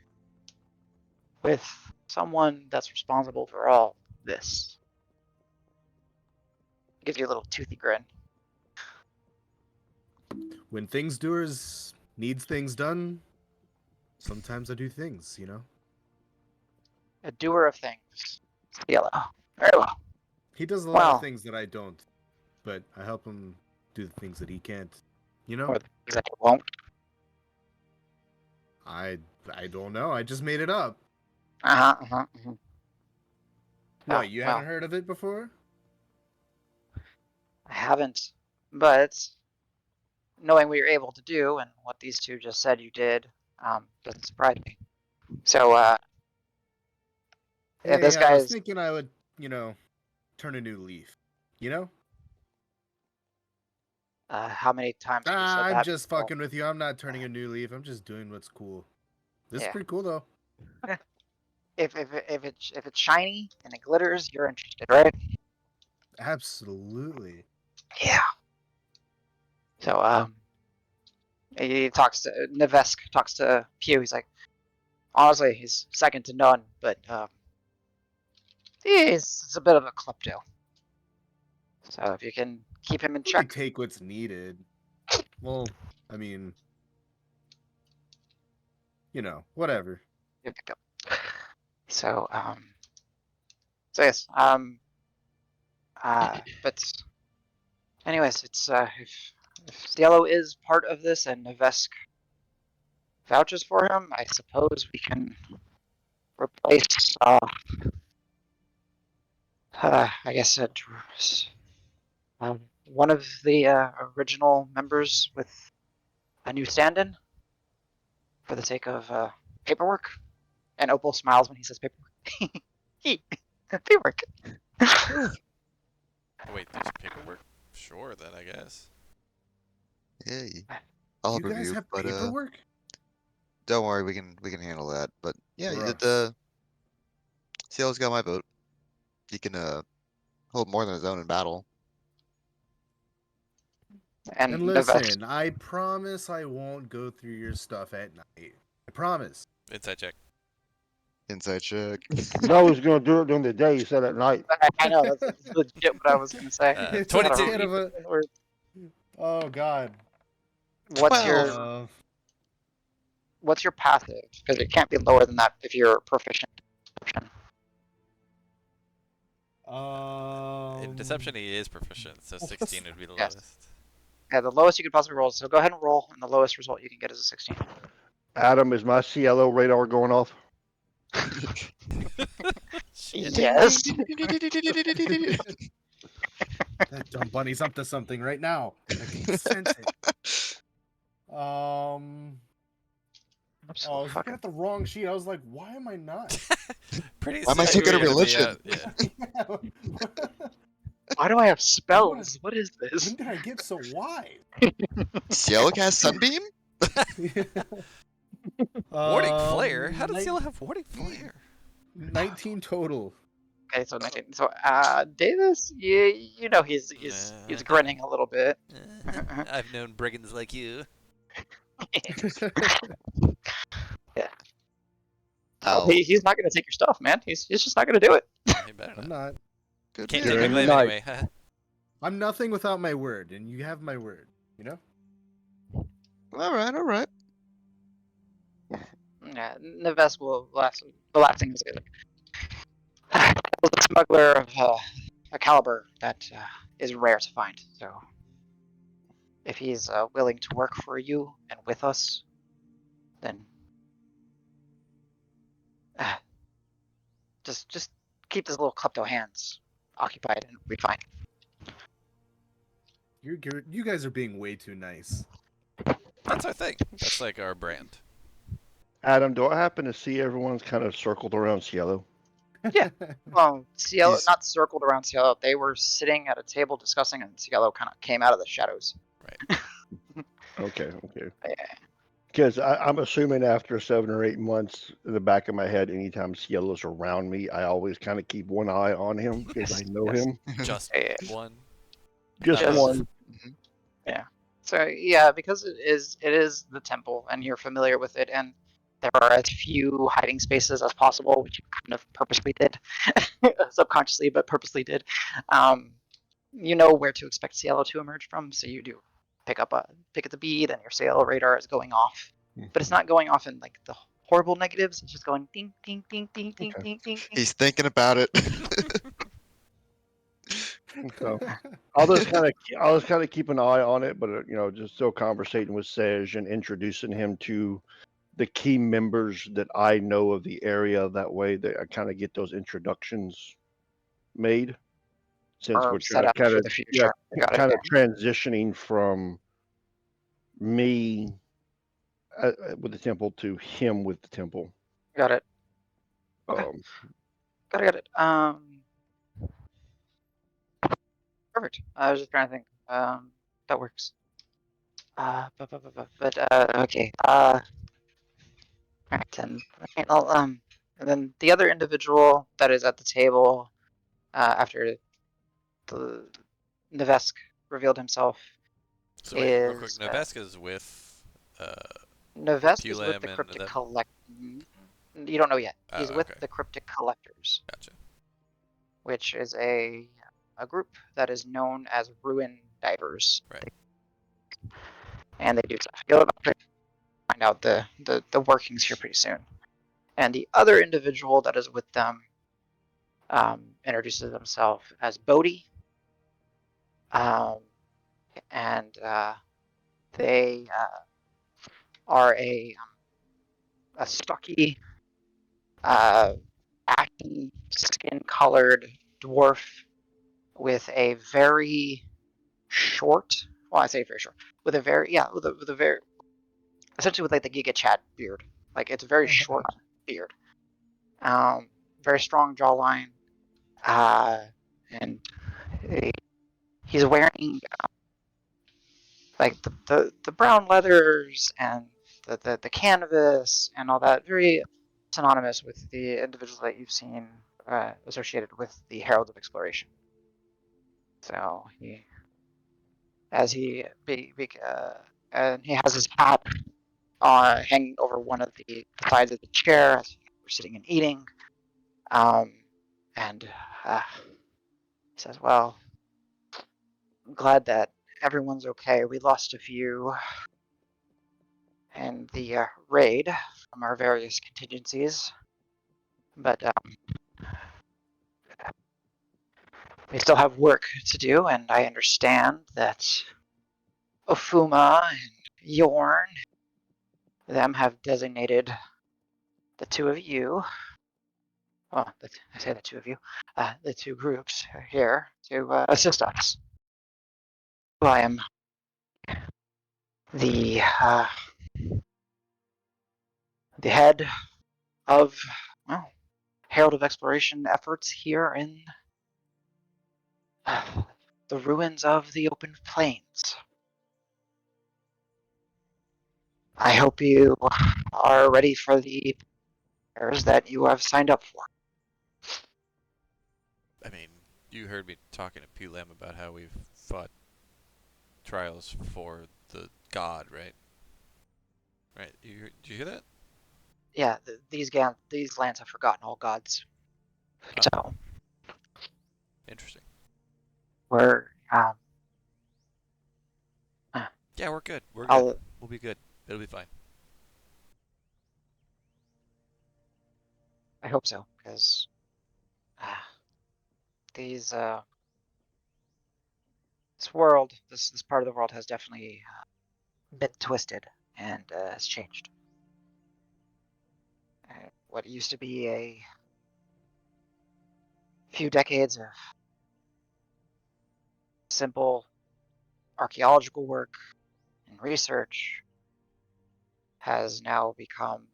with someone that's responsible for all this. Gives you a little toothy grin. When things doers needs things done, sometimes I do things, you know? A doer of things. Yellow. Very well. He does a lot Well, of things that I don't, but I help him do the things that he can't, you know? or the things that you won't. I don't know. I just made it up. What, you Well, haven't heard of it before? I haven't, but knowing what you're able to do and what these 2 just said you did, doesn't surprise me. So, if Hey, this I guy was is, thinking I would, turn a new leaf. You know? how many times have you said I'm that? just fucking with you. I'm not turning a new leaf. I'm just doing what's cool. This is Yeah. pretty cool though. If it's shiny and it glitters, you're interested, right? Absolutely. Yeah. So, Nevesk talks to Pew. He's like, honestly, he's second to none, but he's a bit of a klepto. So if you can keep him in You can check, take what's needed. Well, I mean, whatever. you can go. So, yes, but anyways, it's if Cielo is part of this and Nevesk vouches for him, I suppose we can replace I guess one of the original members with a new stand-in for the sake of paperwork. And Opal smiles when he says paperwork. Paperwork. Wait, there's paperwork? Sure, then I guess. Hey, I'll You help guys review, have but paperwork? don't worry, we can handle that. But yeah, Gross. Ciel's got my vote. He can hold more than his own in battle. And And Nevesk. listen, I promise I won't go through your stuff at night. I promise. Inside check. Inside check. No, he's gonna do it during the day. He said at night. I know that's legit what I was gonna say. It's 22. kind of a. Oh God. What's 12. your passive? Because it can't be lower than that if you're proficient. In deception, he is proficient, so 16 would be the Yes. lowest. Yeah, the lowest you could possibly roll. So go ahead and roll, and the lowest result you can get is a 16. Adam, is my CLO radar going off? Yes. That dumb bunny's up to something right now. I can sense it. Oh, I was looking at the wrong sheet. I was like, why am I not? Pretty Why am I so good at soon you're gonna be religion? out- Yeah. Why do I have spells? What is this? When did I get so wide? Cielo cast Sunbeam? Warding Flare? How does nine- Cielo have Warding Flare? 19 total. Okay, so 19. So, Davis, you know he's grinning a little bit. I've known brigands like you. Yeah. I'll. He's not gonna take your stuff, man. He's just not gonna do it. He better I'm not. not. Good Can't man. take my Good glaive night. anyway. I'm nothing without my word, and you have my word. You know? All right, all right. Yeah, Neves will the last thing is good. Was a smuggler of a caliber that is rare to find. So, if he's willing to work for you and with us, then just keep his little klepto hands occupied, and we'll be fine. You guys are being way too nice. That's our thing. That's like our brand. Adam, do I happen to see everyone's kind of circled around Cielo? Cielo, He's- not circled around Cielo. They were sitting at a table discussing, and Cielo kind of came out of the shadows. Okay. Yeah. Because I'm assuming after 7 or 8 months, in the back of my head, anytime Cielo's around me, I always kind of keep one eye on him because I know Yes. him. Just Yeah. one. Just Just- one. So yeah, because it is the temple, and you're familiar with it, and there are as few hiding spaces as possible, which you kind of purposely did, subconsciously, but purposely did. You know where to expect Cielo to emerge from, so you do pick up the bead, and your Cielo radar is going off, but it's not going off in like the horrible negatives. It's just going ding ding ding ding ding Okay. ding ding ding. He's thinking about it. So I'll just kind of keep an eye on it, but just still conversating with Sej and introducing him to the key members that I know of the area. That way, that I kind of get those introductions made. Since Or we're set up for the future. Got it. kind of transitioning from me with the temple to him with the temple. Got it. Okay. Got it. Perfect. I was just trying to think. That works. But okay. Alright, then. Okay, and then the other individual that is at the table, after the Nevesk revealed himself, So wait, real quick. is Neveska's with Nevesk is with Pulam the and Cryptic them? Collect. You don't know yet. He's Oh, with okay. the Cryptic Collectors, Gotcha. which is a group that is known as Ruin Divers. Right. And they do stuff. You'll find out the workings here pretty soon. And the other individual that is with them introduces himself as Bodhi. And they are a stocky, ashy, skin-colored dwarf with a very short. Well, I say very short. With a very essentially with like the Giga Chad beard. Like it's a very short beard. Very strong jawline. And he's wearing like the brown leathers and the canvas and all that. Very synonymous with the individuals that you've seen associated with the Herald of Exploration. So and he has his hat hanging over one of the sides of the chair as we're sitting and eating. And says, well, I'm glad that everyone's okay. We lost a few in the raid from our various contingencies, but we still have work to do, and I understand that Ofuma and Yorn, them have designated the two of you, well, I say the two of you, the two groups here to assist us. I am the head of, well, Herald of Exploration efforts here in the ruins of the open plains. I hope you are ready for the prayers that you have signed up for. I mean, you heard me talking to Pulam about how we've fought trials for the god, right? Right. Did you hear that? Yeah, these lands have forgotten all gods. Oh. So Interesting. we're Yeah, we're good. We're good. I'll We'll be good. It'll be fine. I hope so, because these this part of the world has definitely been twisted and has changed. What used to be a few decades of simple archaeological work and research has now become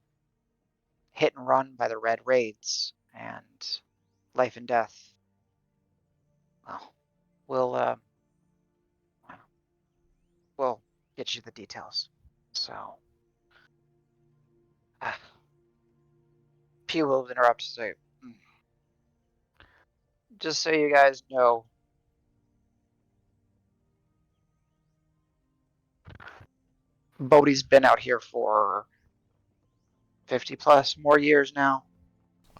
hit and run by the red raids and life and death. Well, we'll get you the details. So, Pew will interrupt to say, just so you guys know, Bodhi's been out here for 50 plus more years now.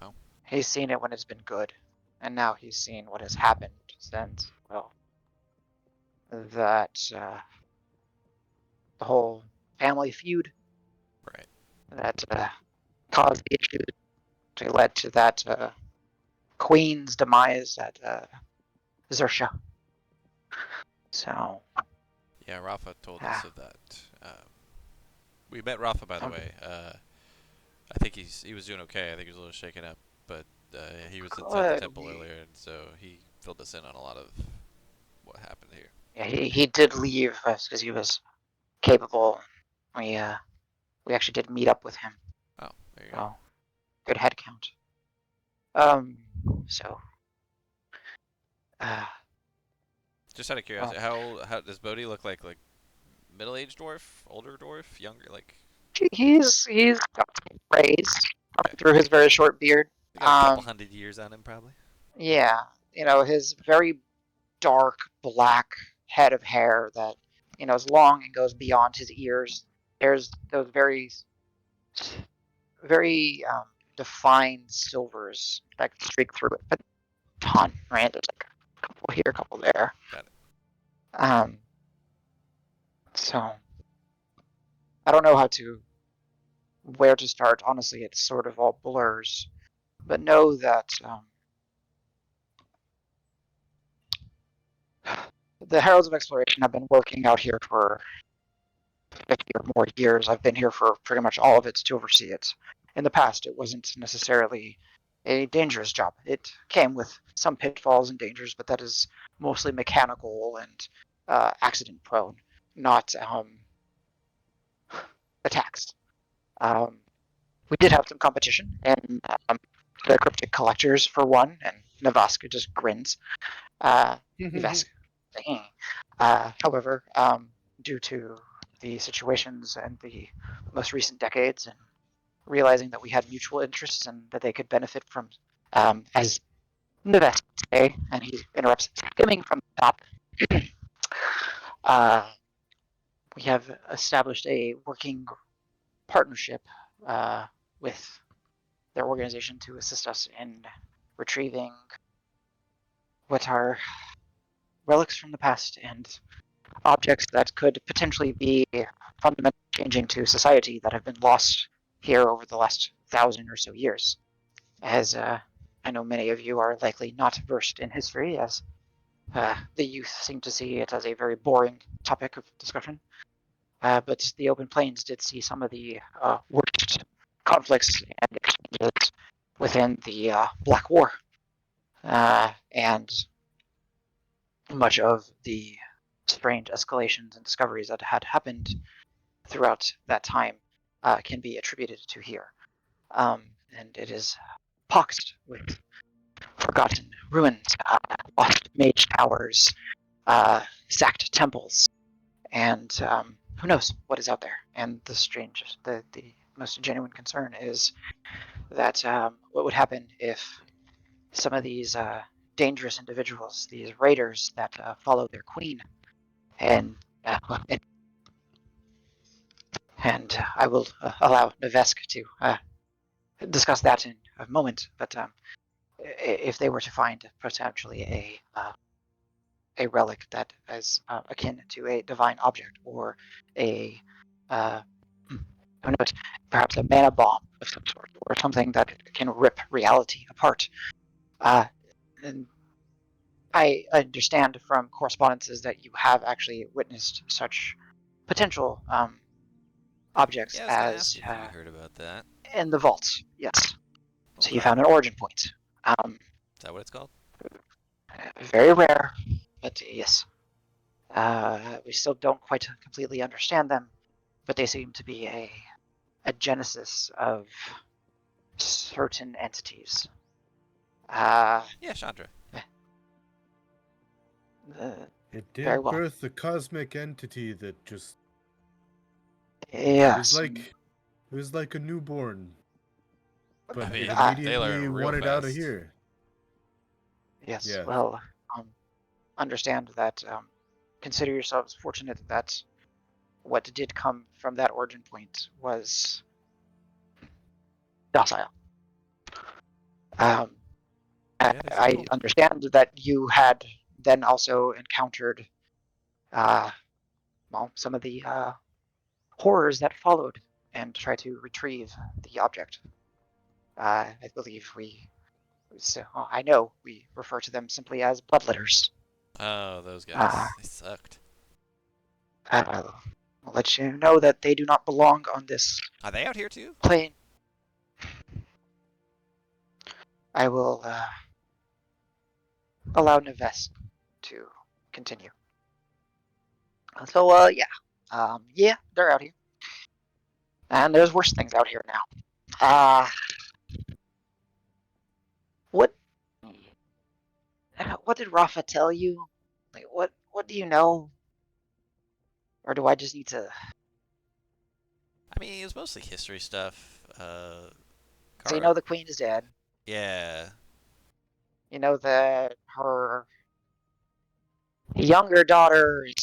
Wow. He's seen it when it's been good, and now he's seen what has happened since, well, that the whole family feud Right. that caused the issues that led to that queen's demise at Zersha. So, Yeah, Rafa told us of that. We met Rafa, by the way. I think he was doing okay. I think he was a little shaken up, but he was inside the temple earlier, and so he filled us in on a lot of what happened here. Yeah, he did leave because he was capable. We actually did meet up with him. Oh, there you go. So, good head count. Um, so, Just out of curiosity, how does Bodhi look like? Like middle-aged dwarf, older dwarf, younger? Like he's got some praise okay. through his very short beard. He got a couple hundred years on him, probably. Yeah, his very dark black head of hair that is long and goes beyond his ears. There's those very defined silvers that streak through it, but a ton, right? There's like a couple here, a couple there. Got it. So I don't know where to start. Honestly, it's sort of all blurs. But know that the Heralds of Exploration have been working out here for 50 or more years. I've been here for pretty much all of it to oversee it. In the past, it wasn't necessarily a dangerous job. It came with some pitfalls and dangers, but that is mostly mechanical and accident prone, not attacks. We did have some competition, and the cryptic collectors for one, and Navaska just grins. Navaska. However, due to the situations and the most recent decades, and realizing that we had mutual interests and that they could benefit from, as Navaska would say, and he interrupts, skimming from the top, we have established a working partnership with their organization to assist us in retrieving what are relics from the past and objects that could potentially be fundamentally changing to society that have been lost here over the last 1,000 or so years. As I know many of you are likely not versed in history, as the youth seem to see it as a very boring topic of discussion. But the Open Plains did see some of the worst conflicts and exchanges within the Black War. And much of the strange escalations and discoveries that had happened throughout that time can be attributed to here. And it is poxed with forgotten ruins, lost mage towers, sacked temples, and who knows what is out there. And the most genuine concern is that what would happen if some of these dangerous individuals, these raiders that follow their queen, and I will allow Nevesk to discuss that in a moment. But if they were to find potentially a relic that is akin to a divine object or a who knows, perhaps a mana bomb of some sort or something that can rip reality apart. And I understand from correspondences that you have actually witnessed such potential objects Yeah, I was gonna ask as if you heard about that. in the vaults. Yes. So you Okay. found an origin point. Is that what it's called? Very rare, but yes. We still don't quite completely understand them, but they seem to be a genesis of certain entities. Yeah, Chandra. It Very did well. birth a cosmic entity that just Yes. it was like a newborn, but I mean, it they learn immediately real wanted out of fast. here. Yes. Yeah. Well, understand that. Consider yourselves fortunate that what did come from that origin point was docile. Um, Yeah, they're I simple. understand that you had then also encountered, well, some of the horrors that followed and tried to retrieve the object. I believe I know we refer to them simply as bloodletters. Oh, those Uh, guys. They sucked. I'll let you know that they do not belong on this Are they out here too? plane. I will allow Neves to continue. So, yeah, they're out here, and there's worse things out here now. Uh, what, what did Rafa tell you? Like, what do you know, or do I just need to? I mean, it was mostly history stuff. So you Kara. know the queen is dead. Yeah. You know that her younger daughter is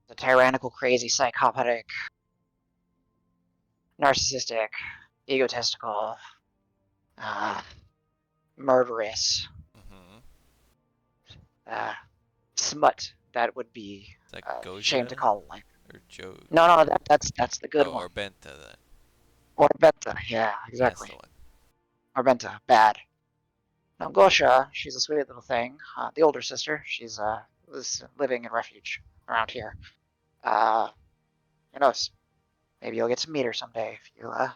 a tyrannical, crazy, psychopathic, narcissistic, egotistical, uh, murderous, Mm-hmm. uh, smut. That would be Is that shame to Goja call like. or Joe? No, that's the good Oh, one. or Benta then. Orbenta, yeah, That's exactly. the one. Orbenta, bad. Now Gosha, she's a sweet little thing. The older sister, she's was living in refuge around here. Uh, who knows? Maybe you'll get to meet her someday if you well,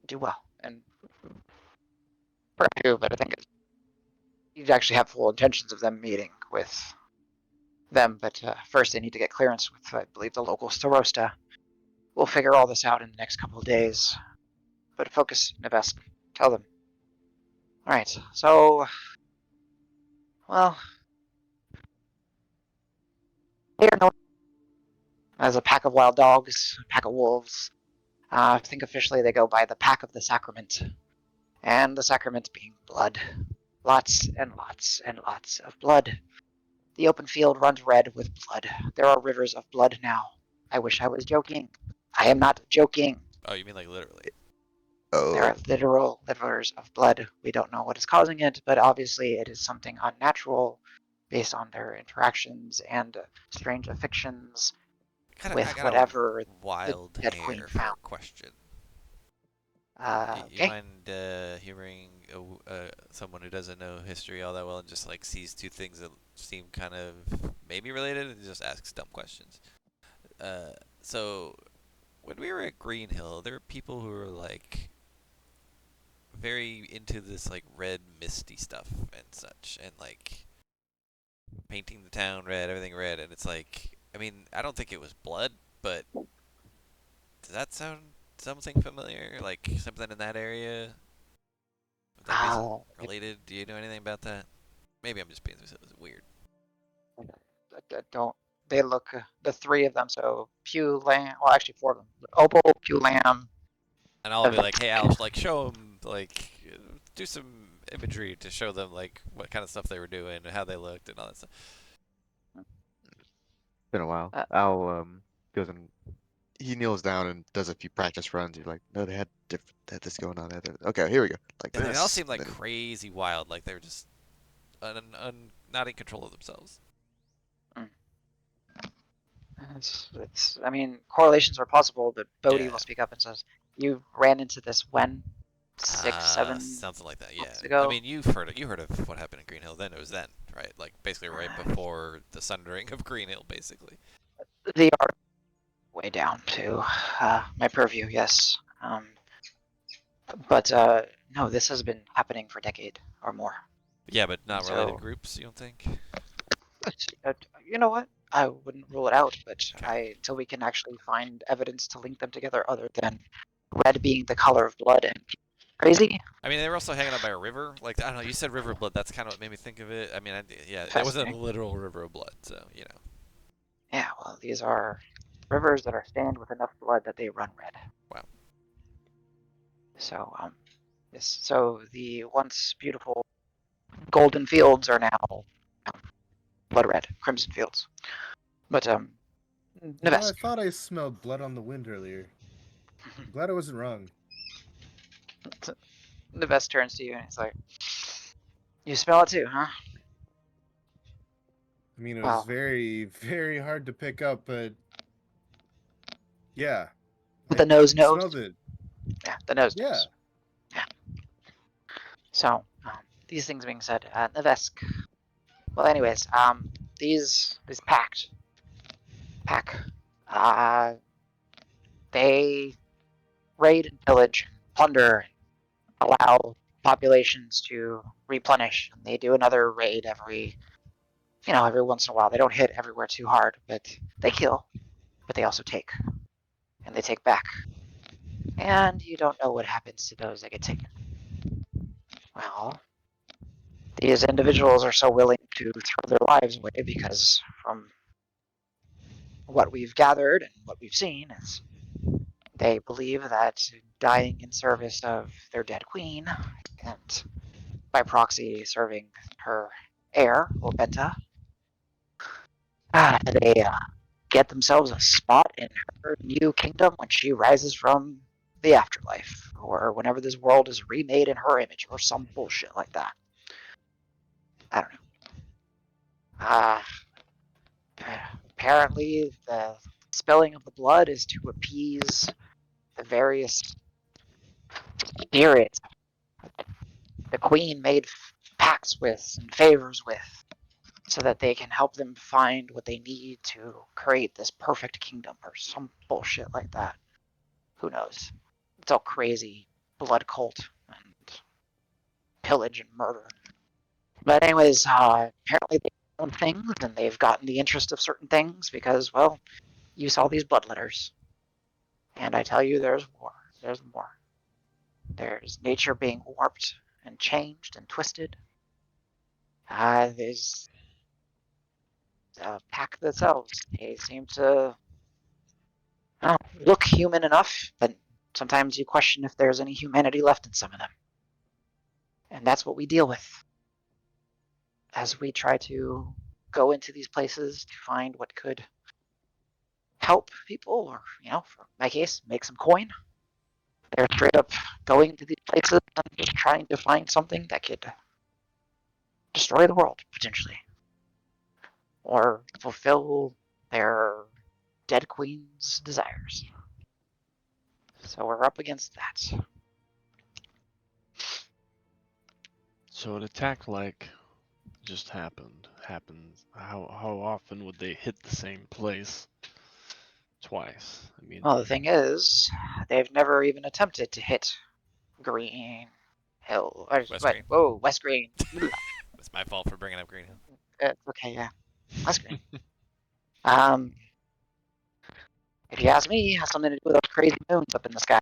do well. And for you, but I think you actually have full intentions of them meeting with them. But first, they need to get clearance with, I believe, the local starosta. We'll figure all this out in the next couple of days. But focus, Nevesk. Tell them. All right. So, well, they are known as a pack of wild dogs, a pack of wolves. I think officially they go by the Pack of the Sacrament, and the sacrament being blood. Lots and lots and lots of blood. The open field runs red with blood. There are rivers of blood now. I wish I was joking. I am not joking. Oh, you mean like literally? There Oh, are literal rivers of blood. We don't know what is causing it, but obviously it is something unnatural based on their interactions and strange affections I with got a whatever the wild dead queen hair for found. a question. You Okay. mind hearing someone who doesn't know history all that well and just like sees two things that seem kind of maybe related and just asks dumb questions? Uh, so when we were at Green Hill, there were people who were like very into this like red misty stuff and such, and like painting the town red, everything red, and it's like, I mean, I don't think it was blood, but does that sound something familiar? Like something in that area? Like, is it Uh, related? Do you know anything about that? Maybe I'm just being weird. don't they look the three of them? So Pew Lamb, well, actually four of them: Opal, Pew Lamb, And I'll be like, hey, Al, like, show them, like, do some imagery to show them, like, what kind of stuff they were doing and how they looked and all that stuff. Been a while. Uh, Al goes and he kneels down and does a few practice runs. He's like, no, they had this going on. Okay, here we go. Like Yeah, they all this. seemed like Then crazy wild, like they were just not in control of themselves. I mean, correlations are possible, but Bodhi Yeah, will speak up and says, "You ran into this when 6, 7 something like that. Yeah, months I ago." mean, you heard of what happened in Green Hill. Then it was then, right? Like basically right before the sundering of Green Hill, basically. They are way down to my purview, yes. But no, this has been happening for a decade or more. Yeah, but not related So, groups. You don't think? you know what? I wouldn't rule it out, but Okay. until we can actually find evidence to link them together, other than red being the color of blood and crazy. I mean, they were also hanging out by a river. Like, I don't know. You said river of blood. That's kind of what made me think of it. I mean, yeah, it wasn't a Fascinating. literal river of blood, so you know. Yeah, well, these are rivers that are stained with enough blood that they run red. Wow. So, yes. So the once beautiful golden fields are now blood red, crimson fields. But You know, I Nevesk. thought I smelled blood on the wind earlier. I'm glad I wasn't wrong. Nevesk turns to you and he's like, "You smell it too, huh?" I mean, it was Well, very, very hard to pick up, but yeah, the nose I smelled knows. it. Yeah, the nose Yeah. knows. Yeah. So, these things being said, Nevesk. Well, anyways, these pack, uh, they raid and pillage, plunder, allow populations to replenish. And they do another raid every once in a while. They don't hit everywhere too hard, but they kill, but they also take, and they take back. And you don't know what happens to those that get taken. Well, these individuals are so willing to throw their lives away because, from what we've gathered and what we've seen, is they believe that dying in service of their dead queen, and by proxy serving her heir, or Benta, they get themselves a spot in her new kingdom when she rises from the afterlife, or whenever this world is remade in her image, or some bullshit like that. I don't know. Uh, apparently, the spilling of the blood is to appease the various spirits the queen made pacts with and favors with, so that they can help them find what they need to create this perfect kingdom, or some bullshit like that. Who knows? It's all crazy blood cult and pillage and murder. But anyways, apparently they own things and they've gotten the interest of certain things because, well, you saw these blood letters. And I tell you, there's more. There's more. There's nature being warped and changed and twisted. There's pack themselves. They seem to look human enough, but sometimes you question if there's any humanity left in some of them. And that's what we deal with as we try to go into these places to find what could help people, or, for my case, make some coin. They're straight up going to these places and just trying to find something that could destroy the world, potentially, or fulfill their dead queen's desires. So we're up against that. So an attack like just happens. How often would they hit the same place twice? I mean, Well, the thing is, they've never even attempted to hit Green Hill. Or, West what? Green. Whoa, West Green. It's my fault for bringing up Green Hill. Okay, yeah. West Green. Um, if you ask me, it has something to do with those crazy moons up in the sky.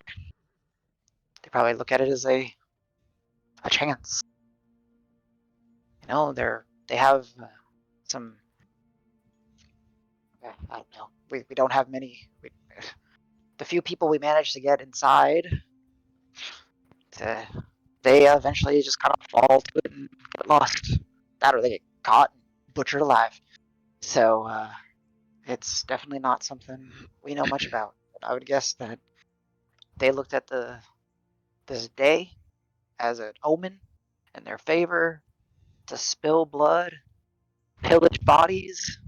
They probably look at it as a a chance. They have some. I don't know. We don't have many. The few people we managed to get inside, they eventually just kind of fall to it and get lost. That or they get caught and butchered alive. So it's definitely not something we know much about. But I would guess that they looked at this day as an omen in their favor to spill blood, pillage bodies,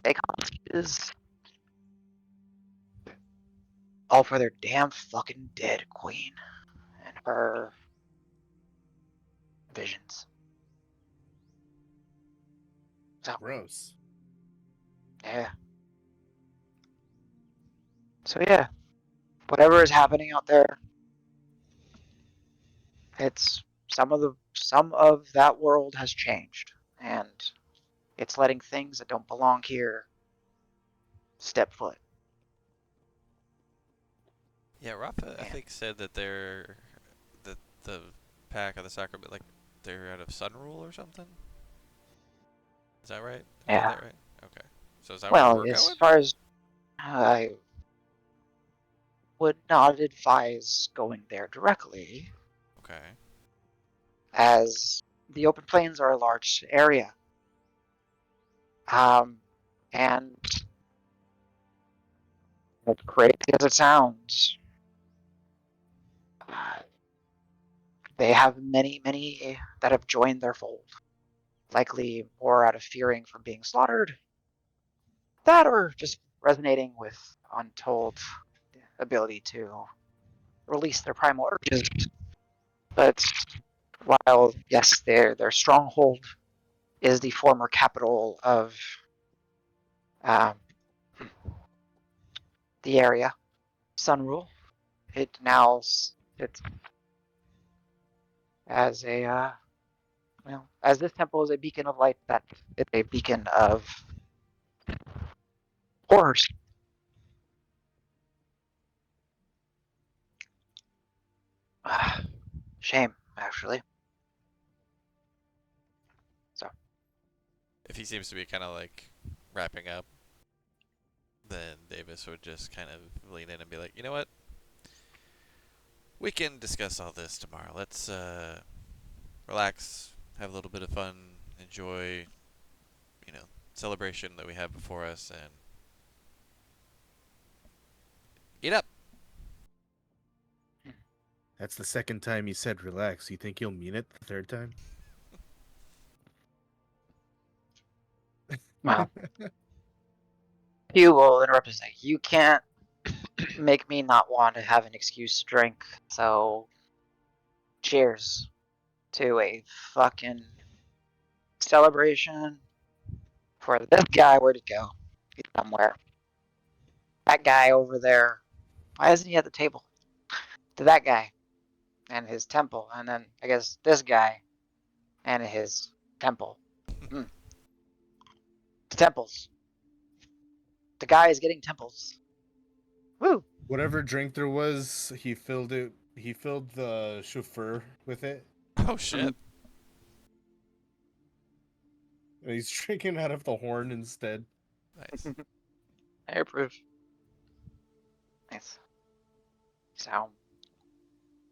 take hostages, all for their damn fucking dead queen and her visions. So, Gross. yeah. So, yeah. Whatever is happening out there, it's some of that world has changed, and it's letting things that don't belong here step foot. Yeah, Rafa, I And think said that the pack of the Sacrament, like they're out of Sunrule or something. Is that right? Did I get yeah. that right? Okay. So is that where Well, we're as going? far as I would not advise going there directly, Okay. as the open plains are a large area. And as crazy as it sounds, uh, they have many that have joined their fold. Likely more out of fearing from being slaughtered, that or just resonating with untold ability to release their primal urges. But while yes, their stronghold is the former capital of um, the area, Sunrule, it now sits as a as this temple is a beacon of light, that it's a beacon of horrors. Shame, actually. So, If he seems to be kind of like wrapping up, then Davis would just kind of lean in and be like, you know what? We can discuss all this tomorrow. Let's relax, have a little bit of fun, enjoy, you know, celebration that we have before us, and eat up. That's the second time you said relax. You think you'll mean it the third time? well, you will interrupt us. You can't make me not want to have an excuse to drink. So, cheers to a fucking celebration for this guy. Where'd it go? He's somewhere. That guy over there. Why isn't he at the table? To that guy and his temple, and then I guess this guy and his temple. Mm. The temples. The guy is getting temples. Woo! Whatever drink there was, he filled it. He filled the chauffeur with it. Oh shit. And he's drinking out of the horn instead. Nice. I approve. Nice. So,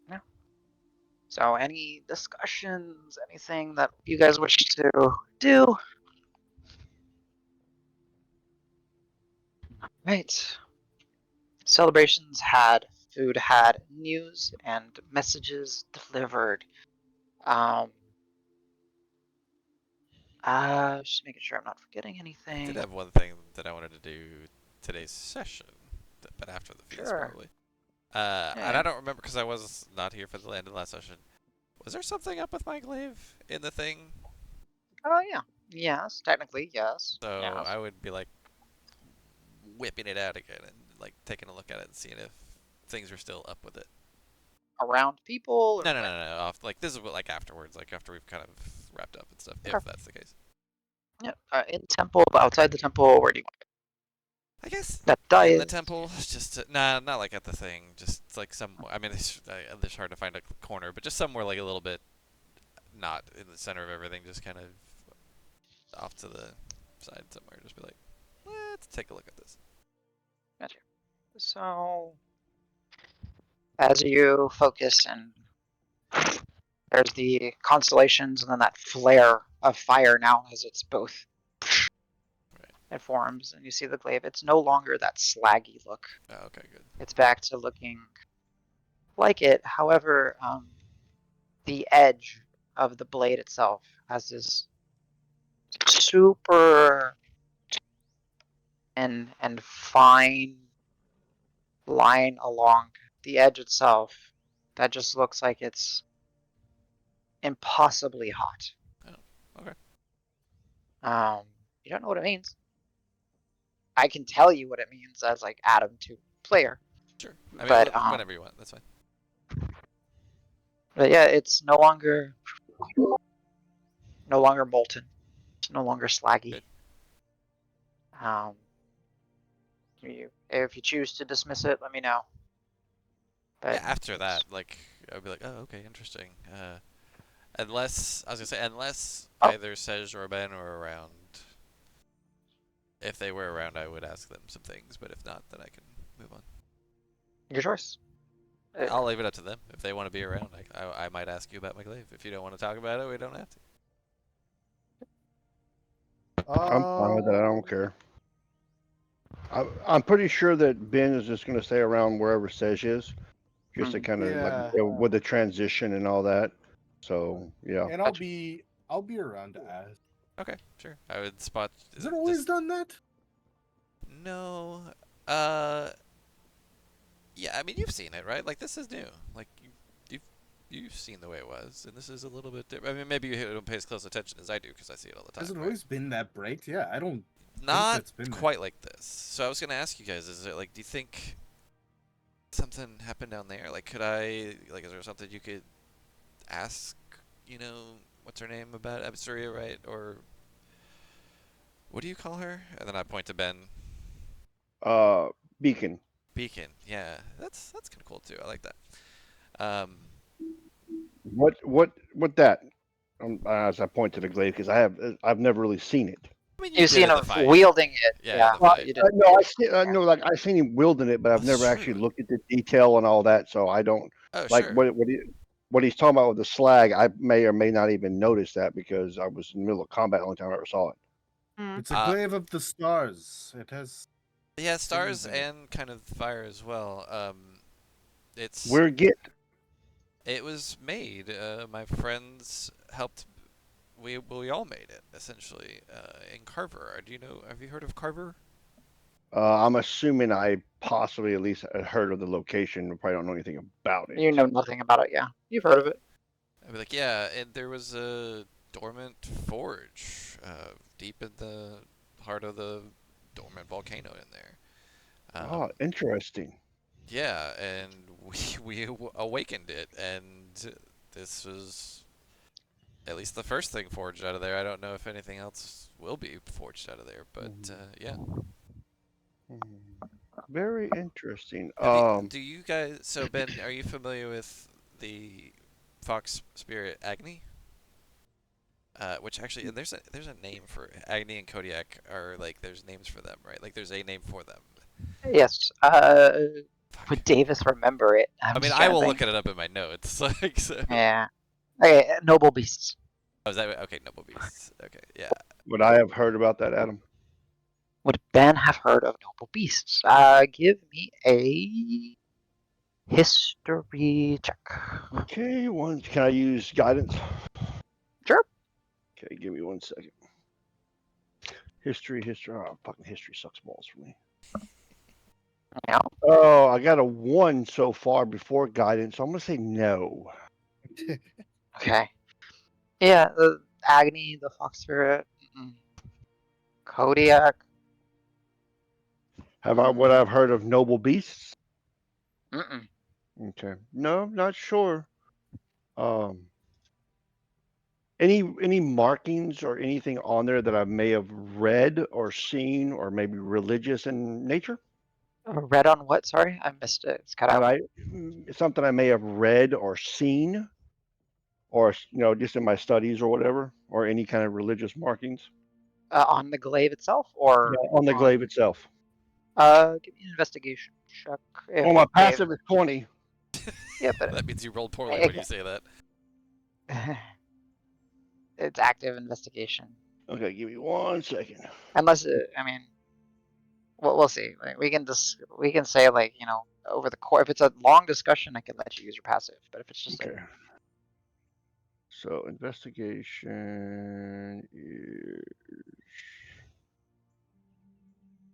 yeah. So, any discussions, anything that you guys wish to do? Right. Celebrations had, food had, news and messages delivered. Um, just making sure I'm not forgetting I anything. did have one thing that I wanted to do today's session, but after the feast Sure. probably. And Yeah. I don't remember because I was not here for the end of the last session. Was there something up with my glaive in the thing? Oh yeah. Yes, technically yes. So Yes. I would be like whipping it out again and like taking a look at it and seeing if things are still up with it. Around people or No, no, when? no, no. Off like this is what like afterwards, like after we've kind of wrapped up and stuff. Okay. If that's the case. Yeah. In temple, outside the temple, where do you want I guess that in the dies? temple, just nah, not like at the thing. Just like some. I mean, it's hard to find a corner, but just somewhere like a little bit not in the center of everything, just kind of off to the side somewhere. Just be like, let's take a look at this. Gotcha. So, as you focus, and there's the constellations, and then that flare of fire now as it's both. It forms, and you see the glaive. It's no longer that slaggy look. Oh, okay, good. It's back to looking like it. However, the edge of the blade itself has this super and fine line along the edge itself that just looks like it's impossibly hot. Oh, okay. You don't know what it means. I can tell you what it means as like Adam to player. Sure. I mean, But whenever you want, that's fine. but yeah, it's no longer molten. It's no longer slaggy. Good. If you choose to dismiss it, let me know. But Yeah, after that, like, I'd be like, oh, okay, interesting. Unless, I was gonna say, unless either Sej or Ben were around. If they were around, I would ask them some things, but if not, then I can move on. Your choice. I'll leave it up to them. If they want to be around, I might ask you about my glaive. If you don't want to talk about it, we don't have to. I'm fine with that. I don't care. I'm pretty sure that Ben is just going to stay around wherever Sej is, just to kind of Yeah. like with the transition and all that. So yeah. And I'll be around to ask. Okay, sure. I would spot. Has it always just- done that? No. Yeah, I mean, you've seen it, right? Like, this is new. Like, you've seen the way it was, and this is a little bit different. I mean, maybe you don't pay as close attention as I do, because I see it all the time. Has it right? always been that bright? Yeah, I don't. Not that's been quite like this. So I was gonna ask you guys: is it like, do you think something happened down there? Like, could I, like, is there something you could ask? You know, what's her name about Absuria, right? Or what do you call her? And then I point to Ben. Beacon. Beacon. Yeah, that's kind of cool too. I like that. What that? As I point to the glaive, because I've never really seen it. I mean, You've did seen in the him fight. wielding it. Yeah, in the well, fight. you didn't. No, I've seen him wielding it, but I've That's never actually true. looked at the detail and all that. So I don't Oh, like sure. what he's talking about with the slag. I may or may not even notice that because I was in the middle of combat the only time I ever saw it. It's a glaive of the stars. It has. Yeah, stars things in it. and kind of fire as well. It's Where get? It was made. My friends helped. We all made it essentially in Carver. Do you know? Have you heard of Carver? I'm assuming I possibly at least had heard of the location. I probably don't know anything about it. You know nothing about it. Yeah, you've heard of it. I'd be like, yeah, and there was a dormant forge deep in the heart of the dormant volcano in there. Oh, interesting. Yeah, and we awakened it, and this was at least the first thing forged out of there. I don't know if anything else will be forged out of there, but yeah. Very interesting. Do you guys? So Ben, are you familiar with the fox spirit Agni? Which actually, there's a name for Agni and Kodiak. Are like there's names for them, right? Like there's a name for them. Yes. Would Davis remember it? I mean, I will look it up in my notes. Like, so. Yeah. Okay, noble beasts. Oh, is that okay? Noble beasts. Okay, yeah. Would I have heard about that, Adam? Would Ben have heard of noble beasts? Give me a history check. Okay, can I use guidance? Sure. Okay, give me 1 second. History. Oh, fucking history sucks balls for me. Yeah. Oh, I got a 1 so far before guidance, so I'm gonna say no. Okay. Yeah, the Agni, the fox spirit, Kodiak. Would I have heard of noble beasts? Mm-mm. Okay. No, not sure. Any markings or anything on there that I may have read or seen or maybe religious in nature? Read on what? Sorry, I missed it. It's cut out. Something I may have read or seen or just in my studies or whatever, or any kind of religious markings? On the glaive itself, Yeah, or on the glaive itself. give me an investigation check. If Well, my the glaive, passive is 20. yeah, but That means you rolled poorly it, when you say that. it's active investigation. Okay, give me 1 second. Unless, I mean, we'll see. Like, we can say like over the course. If it's a long discussion, I can let you use your passive. But if it's just Okay. So investigation is.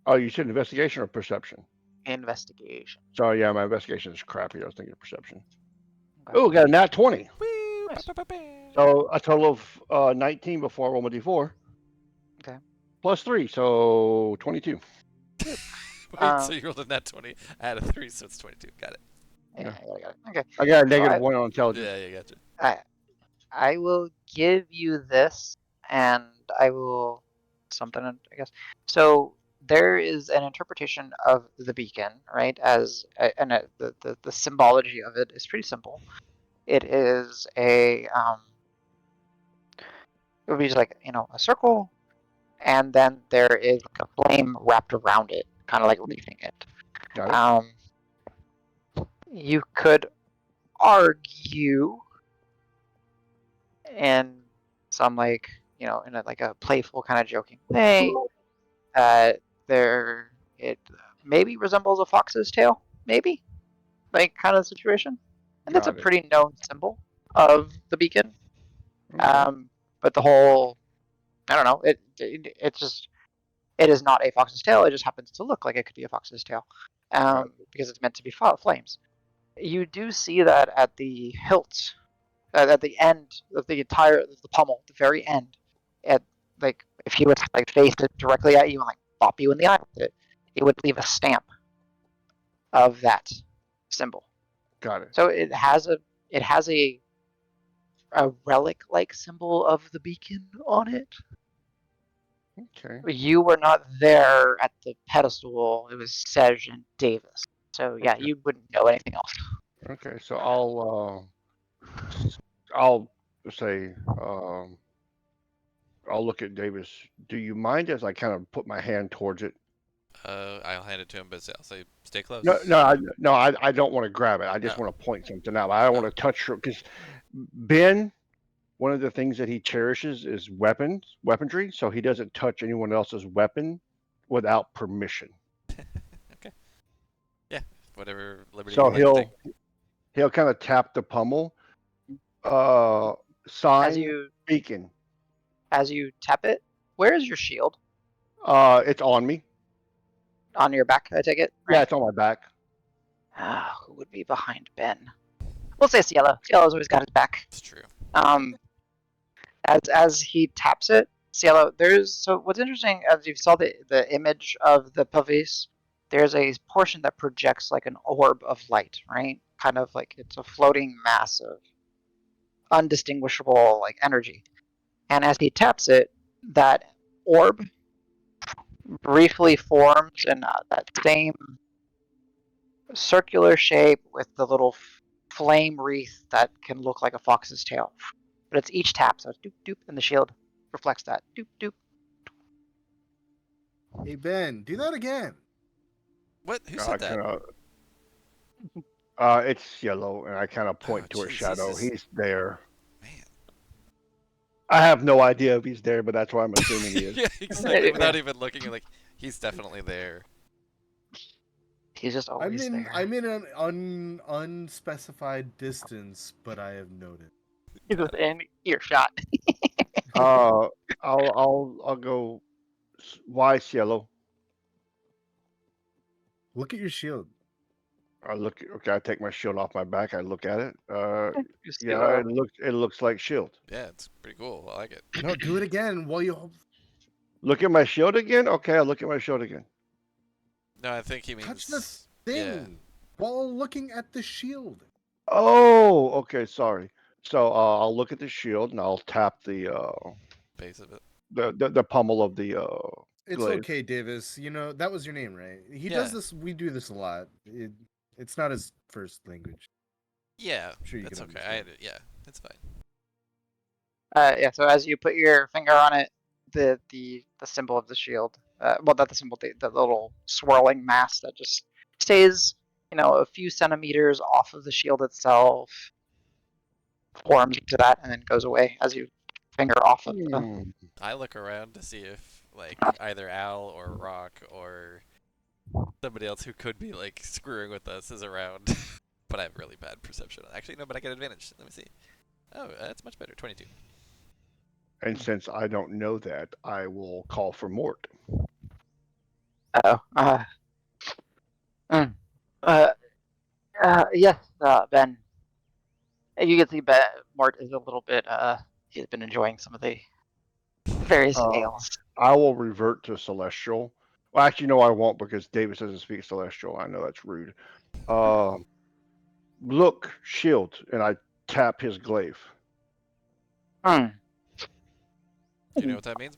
Oh, you said investigation or perception? investigation. Sorry, yeah, my investigation is crappy. I was thinking perception. Okay. Oh, got a nat 20. Woo! Nice. So a total of 19 before I roll my d4. Okay. Plus 3, so 22. Wait, so you rolled a nat 20 out of 3, so it's 22. Got it. Yeah, Yeah. I got it. Okay. I got a So negative 1 on intelligence. Yeah, yeah, gotcha. I will give you this, and I will something, I guess. So there is an interpretation of the beacon, right? The symbology of it is pretty simple. It is it would be like a circle, and then there is like a flame wrapped around it, kind of like leafing it. Got it. You could argue in some in a playful kind of joking way that it maybe resembles a fox's tail, maybe like kind of situation, and that's a Got it. pretty known symbol of the beacon. Okay. But the whole I don't know it's just it is not a fox's tail. It just happens to look like it could be a fox's tail, because it's meant to be flames. You do see that at the hilt, at the end of the pommel, the very end, at like if you would like face it directly at you and like bop you in the eye with it, it would leave a stamp of that symbol. Got it. So it has a relic like symbol of the beacon on it. Okay. You were not there at the pedestal. It was Sej and Davis. So yeah, Okay. you wouldn't know anything else. Okay. So I'll say I'll look at Davis. Do you mind as I kind of put my hand towards it? I'll hand it to him, but I'll say stay close. I don't want to grab it. I just Oh. want to point something out. I don't want to touch her because Ben, one of the things that he cherishes is weaponry. So he doesn't touch anyone else's weapon without permission. Okay. Yeah, whatever liberty So you like to take. he'll kind of tap the pommel. As Sign you beacon. as you tap it, where is your shield? It's on me. On your back, I take it. Yeah, Right? it's on my back. Who would be behind Ben? We'll say Cielo. Cielo's always got his back. It's true. As he taps it, Cielo, so what's interesting as you saw the image of the pelvis, there's a portion that projects like an orb of light, right? Kind of like it's a floating mass of undistinguishable like energy. And as he taps it, that orb briefly forms in that same circular shape with the little flame wreath that can look like a fox's tail. But it's each tap, so it's doop doop, and the shield reflects that doop doop. Hey Ben, do that again. What? Who said that? It's yellow, and I kind of point to a jeez, shadow. He's there. Man. I have no idea if he's there, but that's why I'm assuming he is. Yeah, exactly. Without even looking, you're like, he's definitely there. He's just always there. I'm in an unspecified distance, but I have noted. He's within earshot. I'll go. Why yellow? Look at your shield. I look. Okay, I take my shield off my back. I look at it. Just Yeah, it looks like shield. Yeah, it's pretty cool. I like it. No, do it again while you Look at my shield again. Okay, I'll look at my shield again. No, I think he means touch the thing while looking at the shield. Oh, okay. Sorry. So I'll look at the shield and I'll tap the base of it. the pommel of the It's glaive. okay, Davis. You know that was your name, right? He Yeah. does this. We do this a lot. It's not his first language. Yeah, I'm sure you that's can okay. understand. Yeah, it's fine. Yeah. So as you put your finger on it, the symbol of the shield, well, not the symbol, the little swirling mass that just stays, a few centimeters off of the shield itself, forms into that, and then goes away as you finger off of the. Hmm. I look around to see if like either Al or Rock or somebody else who could be like screwing with us is around. But I have really bad perception. Actually, no, but I get advantage. Let me see. Oh, that's much better. 22. And since I don't know that, I will call for Mort. Oh. Uh. Yes. Ben. You can see Mort is a little bit. He's been enjoying some of the various Uh, ales. I will revert to Celestial. Well, actually, no, I won't because Davis doesn't speak Celestial. I know that's rude. Look, shield, and I tap his glaive. Hmm. Do you know what that means?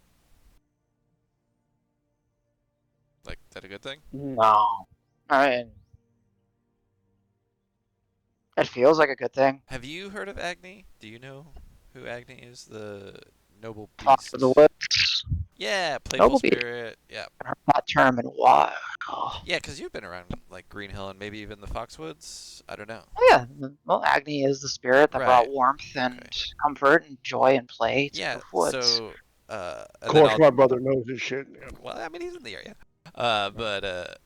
Like, is that a good thing? No. I mean, it feels like a good thing. Have you heard of Agni? Do you know who Agni is? The noble Fox of beast. the woods. Yeah, playful Noble beast. spirit. Yeah. I heard that term in a while. Yeah, because you've been around like Green Hill and maybe even the Foxwoods. I don't know. Oh, yeah. Well, Agni is the spirit that brought Right. warmth and Okay. comfort and joy and play to Yeah. the woods. So, Of and then course, I'll. my brother knows this shit. Well, I mean, he's in the area. But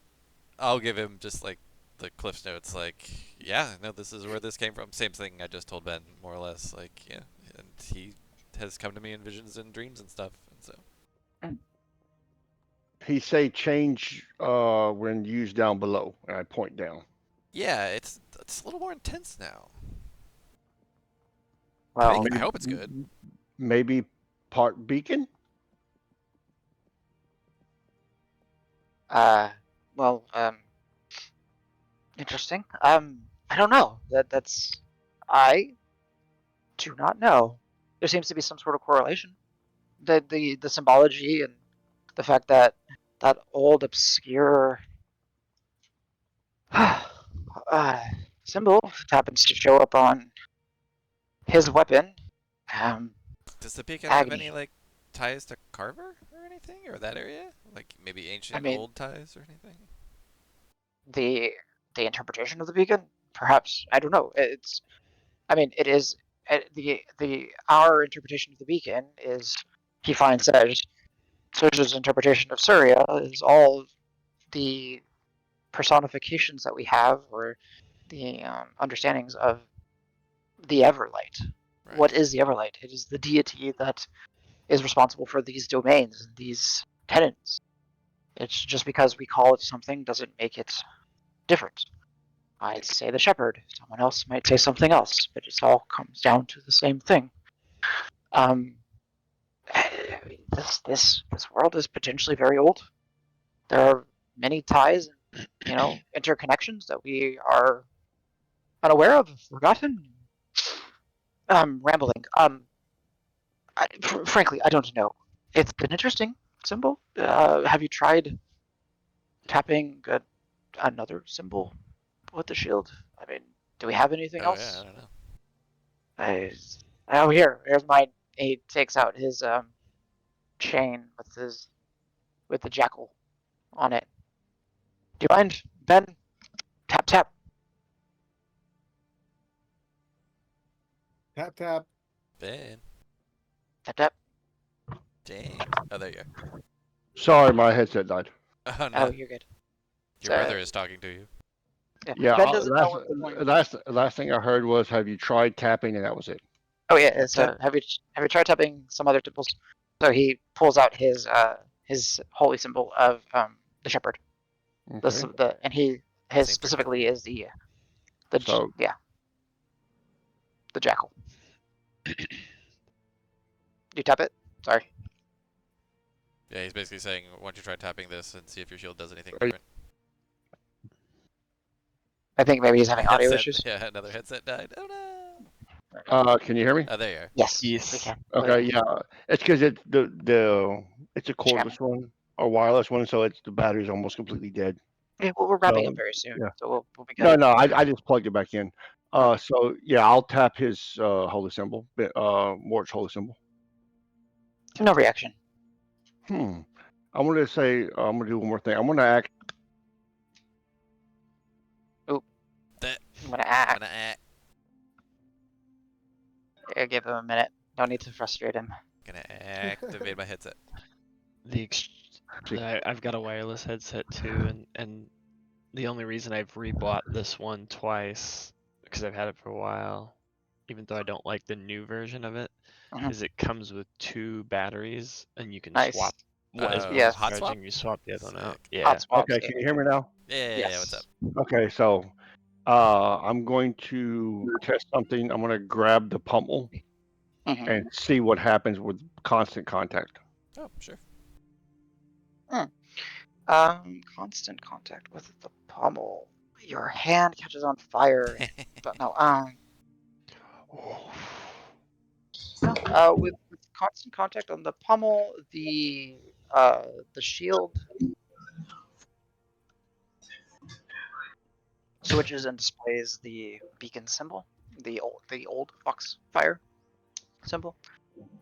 I'll give him just like the Cliff's Notes. Like, yeah, no, this is where this came from. Same thing I just told Ben, more or less. Like, yeah, and he has come to me in visions and dreams and stuff. And so, He say change when used down below, and I point down. yeah, it's a little more intense now. Well, I hope it's good. Maybe part beacon. uh, well, interesting. I don't know. I do not know. There seems to be some sort of correlation. The symbology and the fact that that old obscure symbol happens to show up on his weapon, um, Does the beacon have any Agni. like ties to Carver or anything, or that area? Like maybe I ancient mean, old ties or anything? the the interpretation of the beacon, perhaps. I don't know. It's. I mean, it is the our interpretation of the beacon is he finds that Surge's interpretation of Surya is all the personifications that we have, or the understandings of the Everlight. Right. What is the Everlight? It is the deity that is responsible for these domains, these tenets. It's just because we call it something doesn't make it different. I'd say the shepherd. Someone else might say something else, but it all comes down to the same thing. Um, this world is potentially very old. There are many ties, interconnections that we are unaware of, forgotten. Rambling. Frankly, I don't know. It's an interesting symbol. Have you tried tapping another symbol with the shield? I mean, do we have anything Oh yeah, I else? don't know. Here's mine. He takes out his chain with the jackal on it. Do you mind, Ben? Tap tap Tap tap. Ben, tap tap. James. Oh, there you go. Sorry, my headset died. Oh Oh, no, you're good. your brother is talking to you. Yeah, Ben doesn't know last what the point. last thing I heard was, "Have you tried tapping?" And that was it. Oh yeah, it's Tap. have you tried tapping some other symbols? So he pulls out his holy symbol of the shepherd. Okay. And his Same for me. specifically is So the jackal. You tap it? Sorry. Yeah, he's basically saying, why don't you try tapping this and see if your shield does anything Are you- different. I think maybe he's having My audio headset, issues. yeah, another headset died. Oh no. can you hear me? Oh, there you are. Yes. Yes. We can. Okay, yeah. It's because it's it's a Jamming. cordless one or wireless one, so it's the battery's almost completely dead. Yeah, well, we're wrapping So up very soon, yeah. so we'll be No, good. no, I just plugged it back in. So yeah, I'll tap his holy symbol, Mort's holy symbol. No reaction. I'm gonna say I'm gonna do one more thing. I'm gonna act. That I'm gonna I'm act. gonna act. Give him a minute. No need to frustrate him. Gonna activate my headset. I've got a wireless headset too, and the only reason I've rebought this one twice, because I've had it for a while, even though I don't like the new version of it, Mhm. is it comes with 2 batteries, and you can Nice. swap. One is Yes. for Hot swap? charging, you swap the other one out. Sick. Yeah. Hot swaps. Okay, can you hear me now? Yeah, what's up? Okay, so I'm going to test something. I'm gonna grab the pummel Mhm. and see what happens with constant contact. Oh, sure. Constant contact with the pommel. Your hand catches on fire. But no, with constant contact on the pommel, the shield switches and displays the beacon symbol, the old foxfire symbol,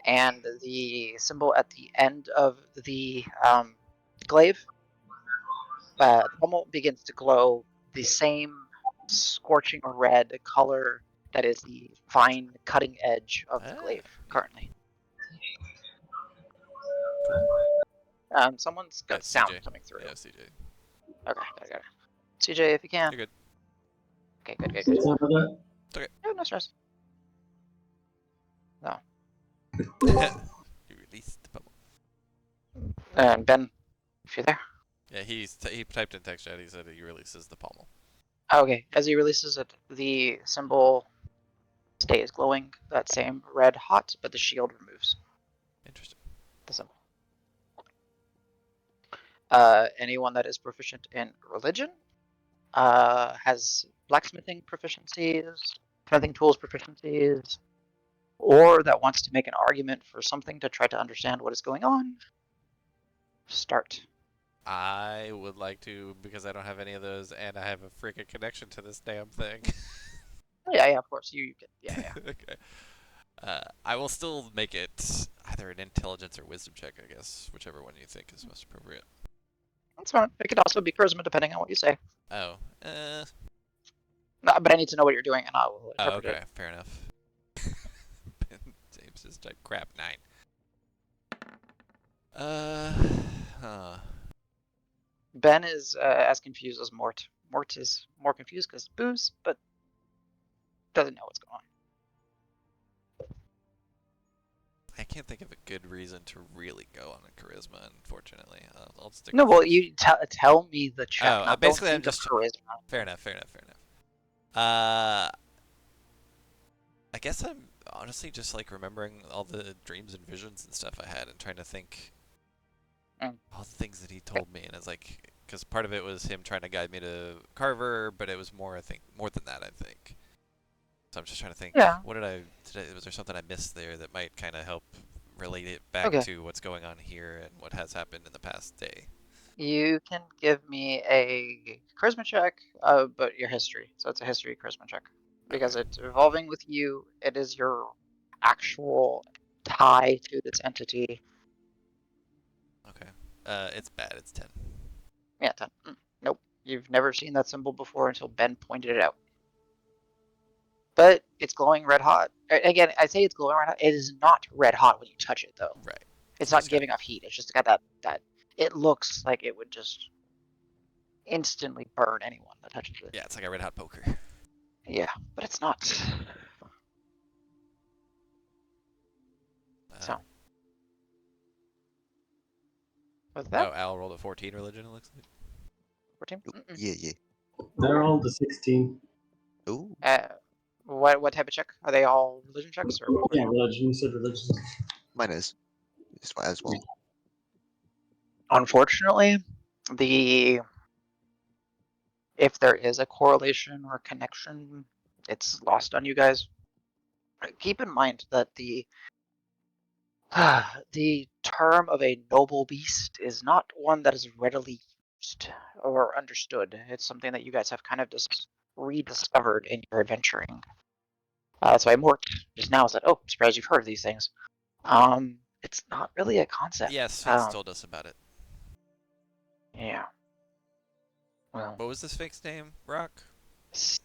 and the symbol at the end of the glaive. The pommel begins to glow the same scorching red color that is the fine cutting edge of the glaive currently. Someone's got sound CJ. coming through. Yeah, CJ. Okay, got it. CJ, if you can. You're good. Okay, good. Sorry about that. Okay. No, no stress. No. You released the bubble. And Ben, if you're there. Yeah, he typed in text chat. He said he releases the pommel. Okay, as he releases it, the symbol stays glowing, that same red hot, but the shield removes Interesting. the symbol. Anyone that is proficient in religion has blacksmithing proficiencies, smithing tools proficiencies, or that wants to make an argument for something to try to understand what is going on, start. I would like to, because I don't have any of those, and I have a freaking connection to this damn thing. Yeah, of course. You get, yeah. Okay. I will still make it either an intelligence or wisdom check, I guess, whichever one you think is most appropriate. That's fine. It could also be charisma, depending on what you say. Oh, No, but I need to know what you're doing, and I will interpret okay, it. fair enough. James is type crap 9. Ben is as confused as Mort. Mort is more confused because booze, but doesn't know what's going on. I can't think of a good reason to really go on a charisma, unfortunately. I'll stick No, with well, this. you tell me the check. Oh, Not basically, don't I'm just charisma. fair enough. I guess I'm honestly just like remembering all the dreams and visions and stuff I had, and trying to think all the things that he told me, and it's like, because part of it was him trying to guide me to Carver, but it was more, I think, more than that, I think. So I'm just trying to think, Yeah. what was there something I missed there that might kind of help relate it back to what's going on here and what has happened in the past day? You can give me a charisma check, but your history. So it's a history charisma check. Because it's evolving with you, it is your actual tie to this entity. Okay. It's bad. It's 10. Yeah, 10. Nope. You've never seen that symbol before until Ben pointed it out. But it's glowing red hot. Again, I say it's glowing red hot. It is not red hot when you touch it, though. Right. It's So not it's giving off heat. It's just got that. It looks like it would just instantly burn anyone that touches it. Yeah, it's like a red hot poker. Yeah, but it's not. So. With that, Oh, Al rolled a 14 religion, it looks like. 14? Yeah. They're all the 16. Ooh. What type of check? Are they all religion checks or what? Yeah, religion. You said religion. Mine is as well. Unfortunately, if there is a correlation or connection, it's lost on you guys. Keep in mind that the term of a noble beast is not one that is readily used or understood. It's something that you guys have kind of just rediscovered in your adventuring. That's why Mort just now said, "Oh, I'm surprised you've heard of these things." It's not really a concept. Yes, Sphinx told us about it. Yeah. Well, What was the Sphinx name, Rock? s-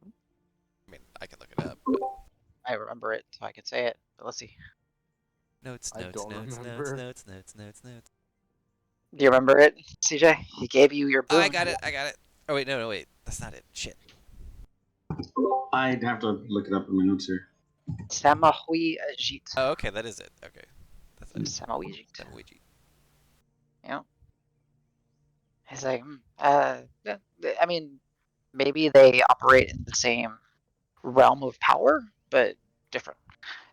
I mean, I can look it up. But... I remember it, so I could say it. But let's see. Notes, I notes, don't notes, notes, remember. notes, notes, notes, notes. Do you remember it, CJ? He gave you your Oh, boon. I got it. I got it. Oh wait, no, wait. That's not it. Shit. I'd have to look it up in my notes here. Samahui Ajit. Oh, okay, that is it. Okay, that's it. Samahui Ajit. Ouija. Yeah. He's like, yeah, I mean, maybe they operate in the same realm of power, but different.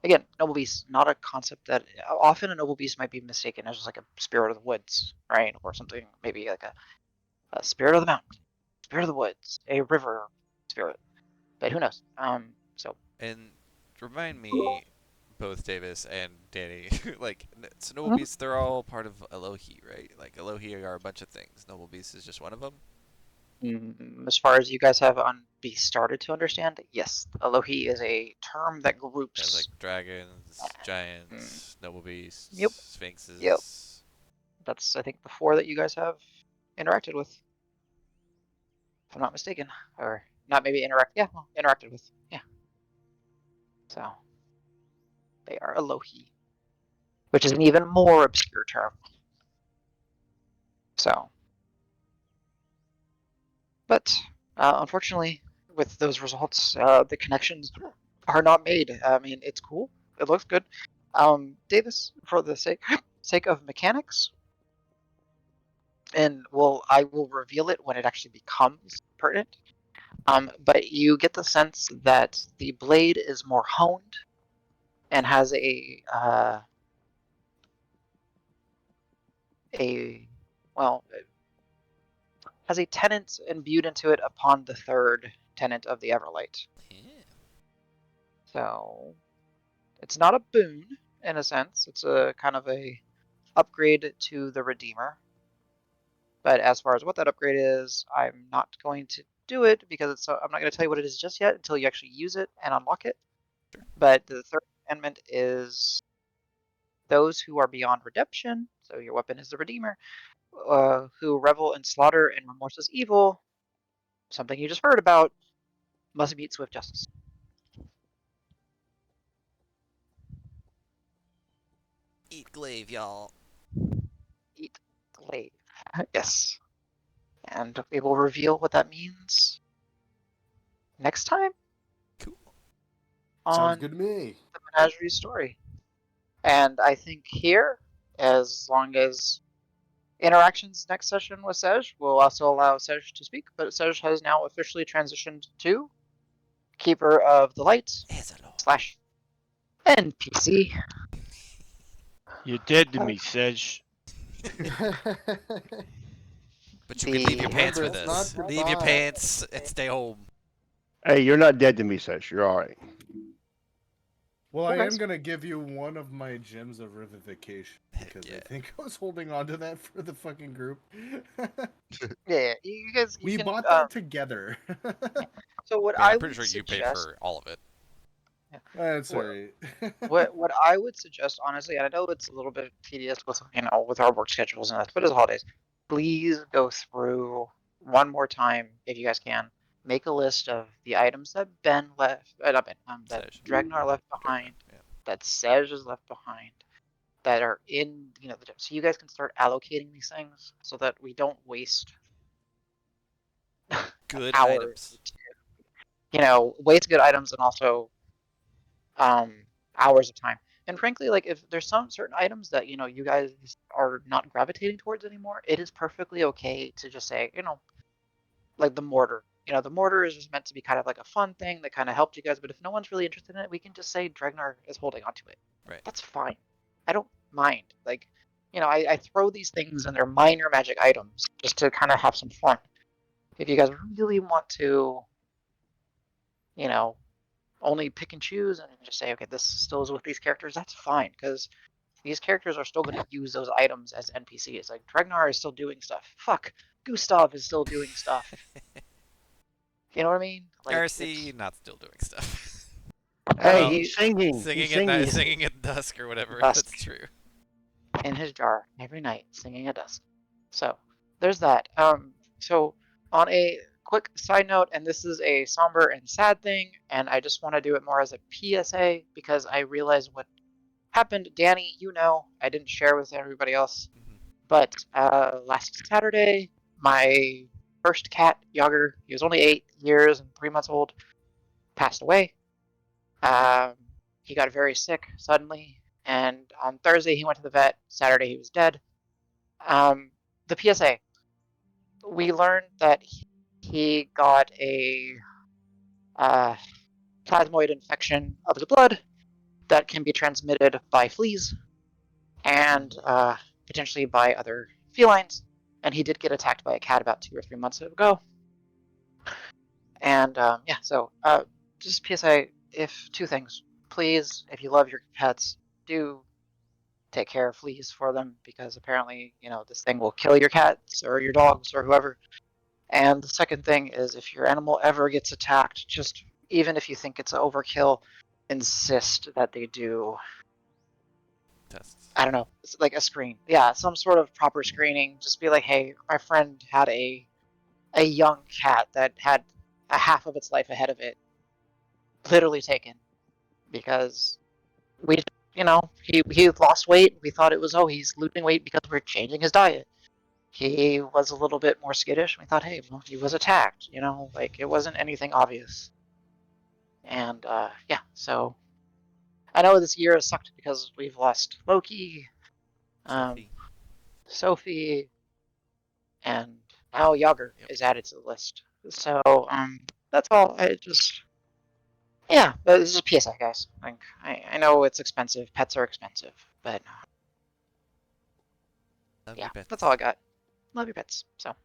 Again, noble beast, not a concept that often a noble beast might be mistaken as just like a spirit of the woods, right? Or something, maybe like a spirit of the mountain, spirit of the woods, a river spirit. But who knows? So And remind me, both Davis and Danny, like, so Noble Mhm. Beasts, they're all part of Elohi, right? Like, Elohi are a bunch of things. Noble Beast is just one of them? as far as you guys have be started to understand, yes, Elohi is a term that There's groups. like dragons, Mm, giants, noble beasts, Yep. sphinxes. That's I think the four that you guys have interacted with, if I'm not mistaken, or not maybe interacted with. Yeah. So they are Elohi, which is an even more obscure term. So, but unfortunately, with those results, the connections are not made. I mean, it's cool. It looks good. Davis, for the sake of mechanics, and I will reveal it when it actually becomes pertinent. But you get the sense that the blade is more honed and has a well has a tenant imbued into it upon the third tenant of the Everlight. Yeah. So it's not a boon in a sense. It's a kind of a upgrade to the Redeemer. But as far as what that upgrade is, I'm not going to do it because I'm not going to tell you what it is just yet until you actually use it and unlock it. Sure. But the third commandment is those who are beyond redemption, so your weapon is the Redeemer, who revel in slaughter and remorseless evil, something you just heard about, must meet swift justice. Eat glaive, y'all. Eat glaive. Yes. And we will reveal what that means next time Cool. Sounds on good to me. the Menagerie story. And I think here, as long as interactions next session with Sej will also allow Sej to speak, but Sej has now officially transitioned to Keeper of the Light / NPC. You're dead to me, Sedge. But you can leave your pants Remember, with it's us. not Leave your goodbye. pants and stay home. Hey, you're not dead to me, Sesh. You're all right. Well, Cool, I am guys. gonna give you one of my gems of revivification because yeah. I think I was holding on to that for the fucking group. Yeah, you guys. We can, bought that together. So what I mean, I I'm pretty would sure you paid suggest. for all of it. That's What, alright. what I would suggest, honestly, and I know it's a little bit tedious with with our work schedules and that, but it's holidays. Please go through one more time if you guys can. Make a list of the items that Ben left, not Ben, that Sedge. Dragnar left behind, Yeah. that Sej is left behind, that are in the gym, so you guys can start allocating these things so that we don't waste Good hours. items. Waste good items and also hours of time. And frankly, like if there's some certain items that you guys are not gravitating towards anymore, it is perfectly okay to just say, like the mortar. The mortar is just meant to be kind of like a fun thing that kind of helped you guys. But if no one's really interested in it, we can just say Dregnar is holding onto it. Right. That's fine. I don't mind. Like, I throw these things and they're minor magic items just to kind of have some fun. If you guys really want to, you know, only pick and choose and just say, okay, this still is with these characters, that's fine, because these characters are still going to use those items as NPCs. Like, Dregnar is still doing stuff. Fuck, Gustav is still doing stuff. You know what I mean? Like, Garcy not still doing stuff. Hey, Well, he's singing. Singing He's at singing. night, singing at dusk or whatever. Dusk. That's true. in his jar every night, singing at dusk. So there's that. So on a quick side note, and this is a somber and sad thing, and I just want to do it more as a PSA because I realize what happened. Danny, you know, I didn't share with everybody else, Mhm. but last Saturday, my first cat, Yager, he was only 8 years and 3 months old, passed away. He got very sick suddenly, and on Thursday he went to the vet. Saturday he was dead. The PSA: we learned that he got a plasmoid infection of the blood that can be transmitted by fleas and potentially by other felines. And he did get attacked by a cat about 2 or 3 months ago. And yeah, so just PSA: if two things, please, if you love your pets, do take care of fleas for them because apparently, you know, this thing will kill your cats or your dogs or whoever. And the second thing is if your animal ever gets attacked, just even if you think it's overkill, insist that they do, Tests. I don't know, it's like a screen. Yeah, some sort of proper screening. Just be like, hey, my friend had a young cat that had a half of its life ahead of it literally taken because we, you know, he lost weight. We thought it was, oh, he's losing weight because we're changing his diet. He was a little bit more skittish. We thought, hey, well, he was attacked, you know, like it wasn't anything obvious. And yeah, so I know this year has sucked because we've lost Loki, Sophie. Sophie, and now Yager Yep. is added to the list. So that's all. I just, yeah, but this is a PSA, guys. Like I know it's expensive. Pets are expensive, but Love yeah, your pets. that's all I got. Love your pets. So